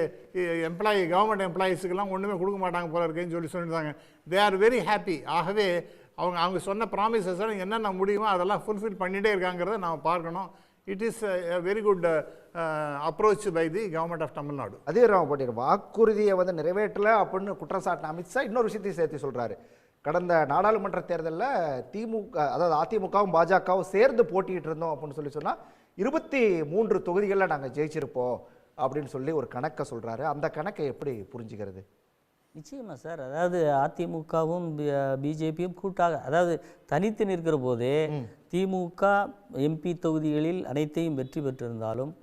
கவர்மெண்ட் எம்ப்ளாயீஸுக்கெல்லாம் ஒன்றுமே கொடுக்க மாட்டாங்க போல இருக்குன்னு சொல்லியிருந்தாங்க. They are very happy. ஆகவே அவங்க சொன்ன ப்ராமிசஸ் என்னென்ன முடியுமோ அதெல்லாம் ஃபுல்ஃபில் பண்ணிகிட்டே இருக்காங்கிறத நாம் பார்க்கணும். It is a very good approach by the government of Tamil Nadu. அதே ராம வாக்குறுதியை வந்து நிறைவேற்றலை அப்படின்னு குற்றச்சாட்டு அமித்ஷா இன்னொரு விஷயத்தையும் சேர்த்து சொல்கிறாரு. கடந்த நாடாளுமன்ற தேர்தலில் திமுக, அதாவது அதிமுகவும் பாஜகவும் சேர்ந்து போட்டிட்டு இருந்தோம் அப்படின்னு சொன்னால் 23 தொகுதிகளில் நாங்கள் ஜெயிச்சிருப்போம் அப்படின்னு சொல்லி ஒரு கணக்கை சொல்கிறாரு. அந்த கணக்கை எப்படி புரிஞ்சுக்கிறது? நிச்சயமா சார், அதாவது அதிமுகவும் பிஜேபியும் கூட்டாக, அதாவது தனித்து நிற்கிற போதே திமுக எம்பி தொகுதிகளில் அனைத்தையும் வெற்றி பெற்றிருந்தாலும்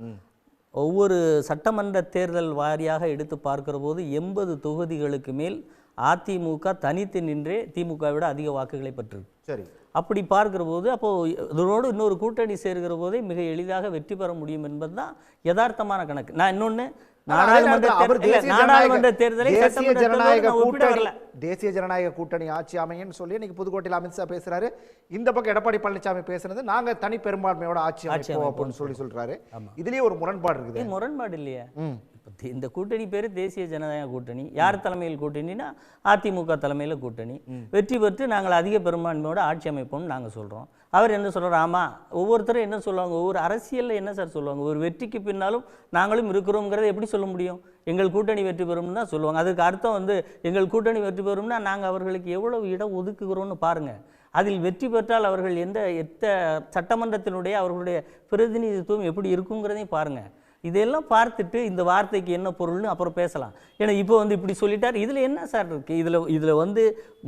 ஒவ்வொரு சட்டமன்ற தேர்தல் வாரியாக எடுத்து பார்க்கிற போது 80 தொகுதிகளுக்கு மேல் அதிமுக தனித்து நின்றே திமுக விட அதிக வாக்குகளை பெற்றிருக்கு. சரி, அப்படி பார்க்கிற போது அப்போது இதனோடு இன்னொரு கூட்டணி சேர்கிற போதே மிக எளிதாக வெற்றி பெற முடியும் என்பது தான் யதார்த்தமான கணக்கு. நான் இன்னொன்று நாடாளுமன்ற தேர்தலை தேசிய ஜனநாயக கூட்டணி ஆட்சி அமையன்னு சொல்லி இன்னைக்கு புதுக்கோட்டையில் அமித்ஷா பேசுறாரு. இந்த பக்கம் எடப்பாடி பழனிசாமி பேசுறது நாங்க தனி பெரும்பான்மையோட ஆட்சி அமைப்போம் அப்படின்னு சொல்றாரு. இதுலயே ஒரு முரண்பாடு இருக்குது. முரண்பாடு இல்லையா? இந்த கூட்டணி பேரு தேசிய ஜனநாயக கூட்டணி. யார் தலைமையில் கூட்டணினா அதிமுக தலைமையில் கூட்டணி. வெற்றி பெற்று நாங்கள் அதிக பெரும்பான்மையோட ஆட்சி அமைப்போம்னு நாங்கள் சொல்றோம். அவர் என்ன சொல்றாரு? ஆமா, ஒவ்வொருத்தரும் என்ன சொல்லுவாங்க, ஒவ்வொரு அரசியல்ல என்ன சார் சொல்லுவாங்க, ஒரு வெற்றிக்கு பின்னாலும் நாங்களும் இருக்கிறோங்கிறத எப்படி சொல்ல முடியும்? எங்கள் கூட்டணி வெற்றி பெறும்னு தான் சொல்லுவாங்க. அதுக்கு அர்த்தம் வந்து எங்கள் கூட்டணி வெற்றி பெறும்னா நாங்கள் அவர்களுக்கு எவ்வளவு இடம் ஒதுக்குகிறோம்னு பாருங்க. அதில் வெற்றி பெற்றால் அவர்கள் எந்த சட்டமன்றத்தினுடைய அவர்களுடைய பிரதிநிதித்துவம் எப்படி இருக்குங்கிறதையும் பாருங்க. இதெல்லாம் பார்த்துட்டு இந்த வார்த்தைக்கு என்ன பொருள்னு அப்புறம் பேசலாம். ஏன்னா இப்போ வந்து இப்படி சொல்லிட்டார், இதில் என்ன சார் இருக்குது? இதில் வந்து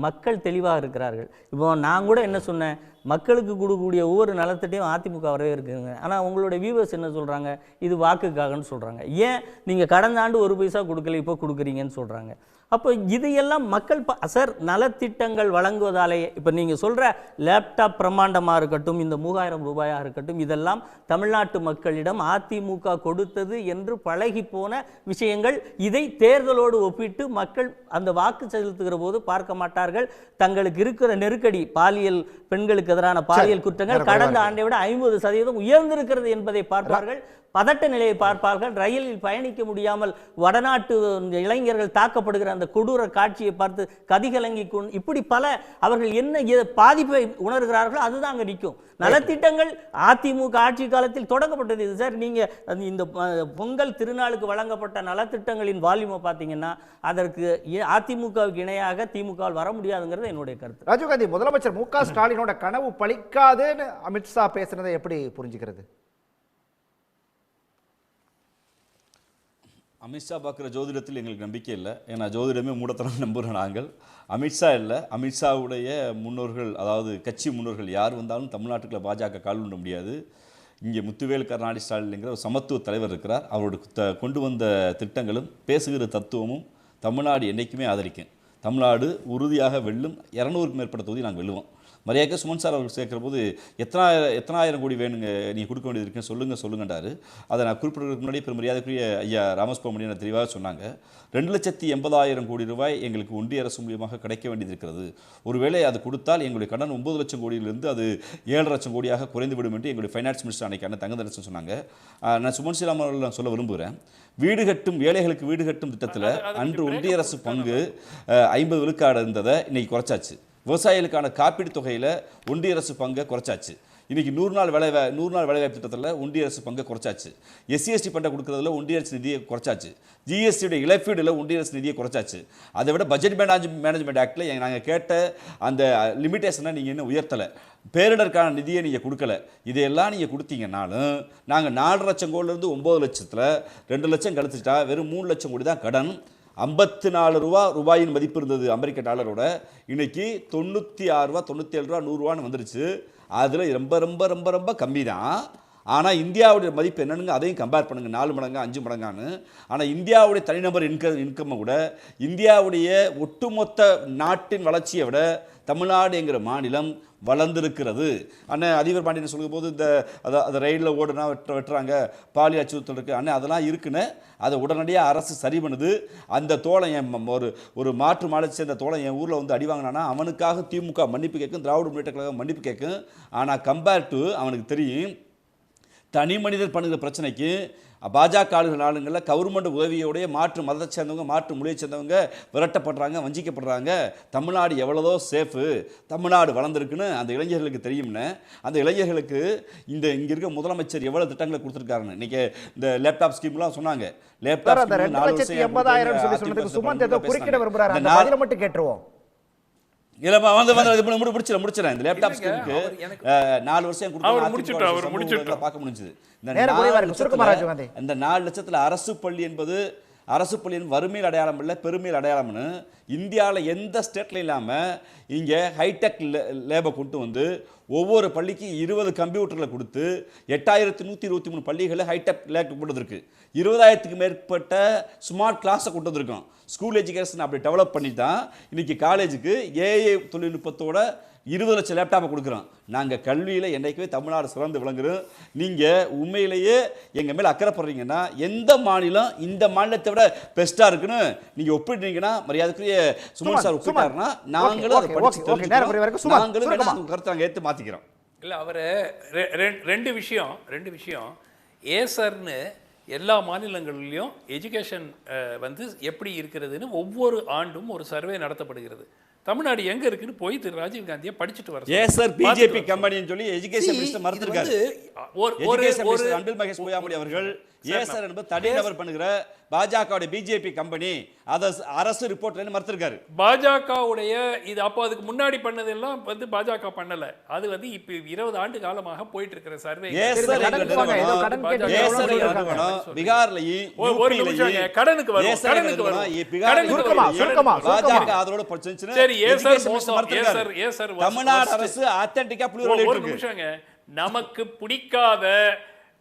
மக்கள் தெளிவாக இருக்கிறார்கள். இப்போ நான் கூட என்ன சொன்னேன், மக்களுக்கு கொடுக்கக்கூடிய ஒவ்வொரு நலத்திட்டையும் அதிமுக வரவே இருக்குங்க. ஆனால் உங்களுடைய வியூவர்ஸ் என்ன சொல்கிறாங்க, இது வாக்குக்காகன்னு சொல்கிறாங்க. ஏன் நீங்கள் கடந்த ஆண்டு 1 பைசா கொடுக்கல, இப்போ கொடுக்குறீங்கன்னு சொல்கிறாங்க. அப்போ இதையெல்லாம் மக்கள் சார் நலத்திட்டங்கள் வழங்குவதாலே இப்போ நீங்கள் சொல்கிற லேப்டாப் பிரம்மாண்டமாக இருக்கட்டும், இந்த 3000 ரூபாயாக இருக்கட்டும், இதெல்லாம் தமிழ்நாட்டு மக்களிடம் அதிமுக கொடுத்தது என்று பழகி போன விஷயங்கள். இதை தேர்தலோடு ஒப்பிட்டு மக்கள் அந்த வாக்கு செலுத்துகிற போது பார்க்க மாட்டார்கள். தங்களுக்கு இருக்கிற நெருக்கடி, பாலியல், பெண்களுக்கு எதிரான பாலியல் குற்றங்கள் கடந்த ஆண்டை விட 50% உயர்ந்திருக்கிறது என்பதை பார்ப்பார்கள். பதட்ட நிலையை பார்ப்பார்கள். ரயிலில் பயணிக்க முடியாமல் வடநாட்டு இளைஞர்கள் தாக்கப்படுகிற அந்த கொடூர காட்சியை பார்த்து கதிகலங்கி இப்படி பல அவர்கள் என்ன பாதிப்பை உணர்கிறார்களோ அதுதான் அங்கே நிற்கும். நலத்திட்டங்கள் அதிமுக ஆட்சி காலத்தில் தொடங்கப்பட்டது. இது சார் நீங்கள் இந்த பொங்கல் திருநாளுக்கு வழங்கப்பட்ட நலத்திட்டங்களின் வால்யூமை பார்த்தீங்கன்னா அதற்கு அதிமுகவுக்கு இணையாக திமுகவில் வர முடியாதுங்கிறது என்னுடைய கருத்து. ராஜீவ்காந்தி முதலமைச்சர் மு க ஸ்டாலினோட கனவு பலிக்காதுன்னு அமித்ஷா பேசுனதை எப்படி புரிஞ்சுக்கிறது? அமித்ஷா பார்க்குற ஜோதிடத்தில் எங்களுக்கு நம்பிக்கை இல்லை. ஏன்னா ஜோதிடமே மூடத்தனம் நம்புகிறோம் நாங்கள். அமித்ஷா இல்லை, அமித்ஷாவுடைய முன்னோர்கள், அதாவது கட்சி முன்னோர்கள் யார் வந்தாலும் தமிழ்நாட்டுக்குள்ள பாஜக கால் பண்ண முடியாது. இங்கே முத்துவேல் கருணாநிதி ஸ்டாலின்ங்கிற ஒரு சமத்துவ தலைவர் இருக்கிறார். அவரோட கொண்டு வந்த திட்டங்களும் பேசுகிற தத்துவமும் தமிழ்நாடு என்றைக்குமே ஆதரிக்கும். தமிழ்நாடு உறுதியாக வெல்லும். 200க்கும் மேற்பட்ட தொகுதி நாங்கள் வெல்லுவோம். மரியாதை சுமன் சார் அவர்கள் சேர்க்கிற போது எத்தனாயிரம் கோடி வேணுங்க நீங்கள் கொடுக்க வேண்டியது இருக்குன்னு சொல்லுங்கன்றாரு. அதை நான் குறிப்பிடுறதுக்கு முன்னாடி பெரும் மரியாதைக்குரிய ஐயா ராமசுப்ரமணியன் தெளிவாக சொன்னாங்க. 2,80,000 கோடி ரூபாய் எங்களுக்கு ஒன்றிய அரசு மூலியமாக கிடைக்க வேண்டியது இருக்கிறது. ஒருவேளை அது கொடுத்தால் எங்களுடைய கடன் 9 லட்சம் கோடியிலிருந்து அது 7 லட்சம் கோடியாக குறைந்துவிடும் என்று எங்களுடைய ஃபைனான்ஸ் மினிஸ்டர் அன்னைக்கான தங்கதரசன் சொன்னாங்க. நான் சுமன் ஸ்ரீராம் அவர்கள் நான் சொல்ல விரும்புகிறேன். வீடு கட்டும் ஏழைகளுக்கு வீடு கட்டும் திட்டத்தில் அன்று ஒன்றிய அரசு பங்கு 50 விழுக்காடு இருந்ததை இன்னைக்கு குறைச்சாச்சு. விவசாயிகளுக்கான காப்பீடு தொகையில் ஒன்றிய அரசு பங்கை குறைச்சாச்சு. இன்றைக்கி 100 நாள் வேலைவாய்ப்பு திட்டத்தில் ஒன்றிய அரசு பங்கை குறைச்சாச்சு. SC/ST பண்டை கொடுக்குறதுல ஒன்றிய அரசு நிதியை குறைச்சாச்சு. GST இழப்பீடில் ஒன்றிய அரசு நிதியை குறைச்சாச்சு. அதை விட பட்ஜெட் மேனேஜ்மெண்ட் ஆக்டில் நாங்கள் கேட்ட அந்த லிமிட்டேஷனை நீங்கள் இன்னும் உயர்த்தலை. பேரிடருக்கான நிதியை நீங்கள் கொடுக்கல. இதையெல்லாம் நீங்கள் கொடுத்தீங்கன்னாலும் நாங்கள் 4 லட்சம் கோடிலேருந்து 9 லட்சத்தில் 2 லட்சம் கழிச்சுட்டா வெறும் 3 லட்சம் கோடி தான் கடன். 54 ரூபாயின் மதிப்பு இருந்தது அமெரிக்க டாலரோட. இன்னைக்கு 96 ரூபா, 97 ரூபா, 100 ரூபான்னு வந்துருச்சு. அதில் ரொம்ப ரொம்ப ரொம்ப ரொம்ப கம்மி தான். ஆனால் இந்தியாவுடைய மதிப்பு என்னன்னு அதையும் கம்பேர் பண்ணுங்க, 4 மடங்கா 5 மடங்கான்னு. ஆனால் இந்தியாவுடைய தனிநபர் இன்கம்மை விட, இந்தியாவுடைய ஒட்டுமொத்த நாட்டின் வளர்ச்சியை விட தமிழ்நாடு என்கிற மாநிலம் வளர்ந்துருக்கிறது. அண்ணன் அதிபர் பாண்டியன் சொல்லும் போது அதை ரயிலில் ஓடுனா வெட்டுறாங்க, பாலியல் அச்சுறுத்தல் இருக்குது அண்ணன், அதெல்லாம் இருக்குன்னு அதை உடனடியாக அரசு சரி பண்ணுது. அந்த தோழன் ஒரு மாற்று மாநிலத்தை சேர்ந்த தோழன் என் ஊரில் வந்து அடி வாங்கினானா அவனுக்காக திமுக மன்னிப்பு கேட்கும், திராவிட முன்னேற்ற கழகம் மன்னிப்பு கேட்கும். ஆனால் கம்பேர் டு அவனுக்கு தெரியும் தனி மனிதர் பண்ணுகிற பிரச்சனைக்கு பாஜக ஆளுங்களில் கவர்மெண்ட் உதவியோடைய மாற்று மதத்தை சேர்ந்தவங்க மாற்று மொழியை சேர்ந்தவங்க விரட்டப்படுறாங்க, வஞ்சிக்கப்படுறாங்க. தமிழ்நாடு எவ்வளவோ சேஃபு, தமிழ்நாடு வளர்ந்துருக்குன்னு அந்த இளைஞர்களுக்கு தெரியும்னு, அந்த இளைஞர்களுக்கு இங்கே இருக்க முதலமைச்சர் எவ்வளோ திட்டங்களை கொடுத்துருக்காருன்னு இன்றைக்கி இந்த லேப்டாப் ஸ்கீம்லாம் சொன்னாங்க. லேப்டாப் அந்த 2,80,000 சொல்லி சொன்னதுக்கு சுமந்த் ஏதோ குறுக்கிட விரும்புறாரு, அந்த பதில மட்டும் கேட்டுருவோம். இல்ல முடிச்சிடறேன். இந்த லேப்டாப் ஸ்கீமுக்கு 4 வருஷம் கொடுத்து பார்க்க முடிஞ்சது. இந்த 4 லட்சத்தில் அரசு பள்ளி என்பது அரசு பள்ளியின் வறுமையில் அடையாளம் இல்லை, பெருமையில் அடையாளம்னு இந்தியாவில் எந்த ஸ்டேட்லையும் இல்லாமல் இங்கே ஹைடெக் லேபை கொண்டு வந்து ஒவ்வொரு பள்ளிக்கு 20 கம்ப்யூட்டர்களை கொடுத்து 8123 பள்ளிகளில் ஹைடெக் லேப் கொண்டு வந்திருக்கு. 20,000க்கு மேற்பட்ட ஸ்மார்ட் கிளாஸை கொண்டு வந்திருக்கோம். ஸ்கூல் எஜுகேஷன் அப்படி டெவலப் பண்ணி தான் இன்றைக்கி காலேஜுக்கு ஏஐ தொழில்நுட்பத்தோட 20 லட்சம் லேப்டாப்பை கொடுக்குறோம். நாங்கள் கல்வியில் என்றைக்குமே தமிழ்நாடு சிறந்து விளங்குறோம். நீங்கள் உண்மையிலேயே எங்கள் மேலே அக்கறைப்படுறீங்கன்னா எந்த மாநிலம் இந்த மாநிலத்தை விட பெஸ்ட்டாக இருக்குன்னு நீங்கள் ஒப்பிட்டீங்கன்னா, மரியாதைக்குரிய சுமன் சார் ஒப்பிட்டாருன்னா நாங்களும் அதை படிச்சு நாங்களும் கருத்தை நாங்கள் ஏற்று மாற்றிக்கிறோம். இல்லை அவர் ரெண்டு விஷயம் ஏசர்னு எல்லா மாநிலங்களிலும் எஜுகேஷன் வந்து எப்படி இருக்கிறதுன்னு ஒவ்வொரு ஆண்டும் ஒரு சர்வே நடத்தப்படுகிறது. தமிழ்நாடு எங்க இருக்குன்னு போய் திரு ராஜீவ் காந்தியை படிச்சுட்டு வர. சார் பிஜேபி கம்பெனின்னு சொல்லி எஜுகேஷன் மினிஸ்டர் மறுத்திருக்காரு. ஒரு அன்பில் மகேஷ் பொய்யாமொழி அவர்கள் ஏசர் என்பது தனிநபர் பண்ணுகிற பாஜகவுடைய பிஜேபி கம்பெனி, அதை அரசு ரிப்போர்ட்ல மறுத்திருக்காரு. பாஜகவுடைய இது அப்போ அதுக்கு முன்னாடி பண்ணதெல்லாம் வந்து பாஜக பண்ணல. அது வந்து இப்ப 20 ஆண்டு காலமாக போயிட்டு இருக்கிற சர்வே. பீகார்லயும் கடனுக்கு வரும். தமிழ்நாடு அரசு ஆத்தென்டிக்கா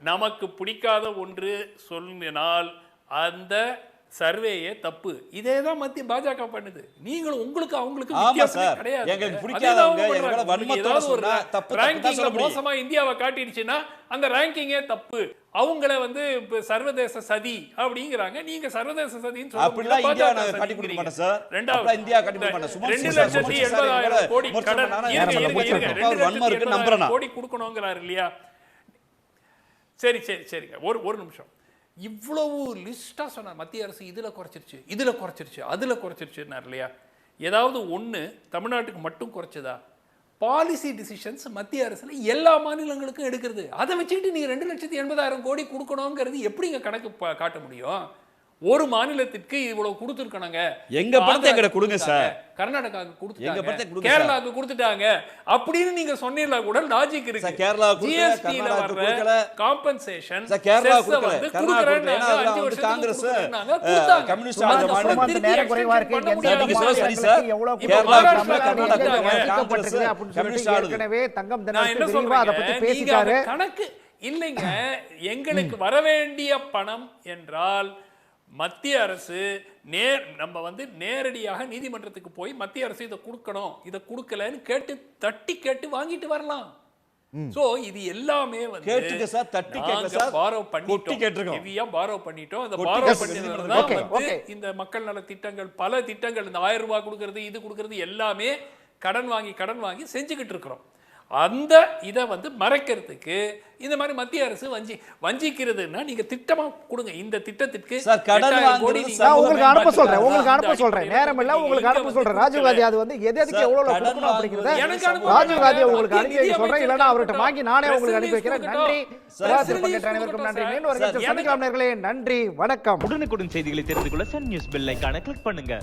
நமக்கு பிடிக்காத ஒன்று சொல்லினால் அந்த சர்வேயே தப்பு. இதே தான் மத்திய பாஜக பண்ணுது. நீங்களும் உங்களுக்கு அவங்களுக்கு வித்தியாசம் கிடையாது. எங்களுக்கு பிடிக்காதவங்க எங்களோட வன்மத்தோட சொன்னா தப்பு. ரேங்கிங்ல மோசமா இந்தியாவை காட்டிடுச்சுன்னா அந்த ரேங்கிங்கே தப்பு. அவங்கள வந்து சர்வதேச சதி அப்படிங்கறாங்க. நீங்க சர்வதேச சதின்னு சொல்றீங்க. அப்படிலாம் இந்தியா நான் காட்டி கொடுக்க மாட்டேன் சார். ரெண்டாவது இந்தியா காட்டி கொடுக்க மாட்டேன். 2,80,000 கோடி கடன் 2,80,000 கோடி கொடுக்கணும்ங்கறாரு இல்லையா? சரி ஒரு நிமிஷம். இவ்வளவு லிஸ்டா சொன்னார் மத்திய அரசு இதுல குறைச்சிருச்சு அதுல குறைச்சிருச்சுன்னார் இல்லையா? ஏதாவது ஒண்ணு தமிழ்நாட்டுக்கு மட்டும் குறைச்சதா? பாலிசி டிசிஷன்ஸ் மத்திய அரசுல எல்லா மாநிலங்களுக்கும் எடுக்கிறது. அதை வச்சுக்கிட்டு நீங்க 2,80,000 கோடி கொடுக்கணுங்கிறது எப்படிங்க கணக்கு காட்ட முடியும்? ஒரு மாநிலத்திற்கு இவ்வளவு கொடுத்துருக்கணுங்க. எங்க பணத்தை எங்கட கொடுங்க சார். கர்நாடகாவுக்கு கொடுத்துட்டாங்க, கேரளாவுக்கு கொடுத்துட்டாங்க அப்படின்னு நீங்க சொன்னீங்களா கூட லாஜிக் இருக்கு. கேரளாவுக்கு கொடுக்கல, காம்பன்சேஷன் கேரளாவுக்கு கொடுக்கல, கர்நாடகாவுக்கு ஏன்னா அது வந்து காங்கிரஸ் கம்யூனிஸ்ட் ஆட்சி மாநிலத்துல நேர குறைவா இருக்கு. சரி சார், கேரளாவுக்கு கர்நாடகாவுக்கு காங்கிரஸ் கம்யூனிஸ்ட் ஆளுது. எனவே தங்கம் தினசரி விரிவா அத பத்தி பேசிட்டாரு. கணக்கு இல்லைங்க. எங்களுக்கு வர வேண்டிய பணம் என்றால் மத்திய அரசு நம்ம வந்து நேரடியாக நீதிமன்றத்துக்கு போய் மத்திய அரசு இதை கொடுக்கணும், இதை கொடுக்கலன்னு கேட்டு வாங்கிட்டு வரலாம். சோ இது எல்லாமே வந்து கேட்டுங்க சார், தட்டி கேட்க சார், பாரோ பண்ணிட்டோம், ஹெவியா பாரோ பண்ணிட்டோம். அந்த பாரோ பண்ணதுனால இந்த மக்கள் நல திட்டங்கள், பல திட்டங்கள், இந்த 1000 ரூபாய் கொடுக்கறது, இது கொடுக்கறது எல்லாமே கடன் வாங்கி செஞ்சுக்கிட்டு இருக்கிறோம். அந்த இதை வந்து மறைக்கிறதுக்கு இந்த மாதிரி மத்திய அரசு வஞ்சிக்கிறதுன்னா நீங்க திட்டமா கொடுங்க. இந்த திட்டத்திற்கு உங்களுக்கு அனுப்ப சொல்றேன் நேரம் இல்ல, உங்களுக்கு அனுப்ப சொல்றேன். ராஜீவ் காந்தி அது வந்து எதுக்கு எவ்வளவு கொடுக்கணும் அப்படிங்கறத ராஜீவ் காந்தி உங்களுக்கு அனுப்பி சொல்றேன். இல்லனா அவர்கிட்ட வாங்கி நானே உங்களுக்கு அனுப்பி வைக்கிறேன். நன்றி அனைவருக்கும் நன்றி. மீண்டும் ஒரு சந்திக்கலாம் நேயர்களே. நன்றி, வணக்கம். உடனுக்குடன் செய்திகளை தெரிந்து கொள்ள சன் நியூஸ் பெல் ஐகானை கிளிக் பண்ணுங்க.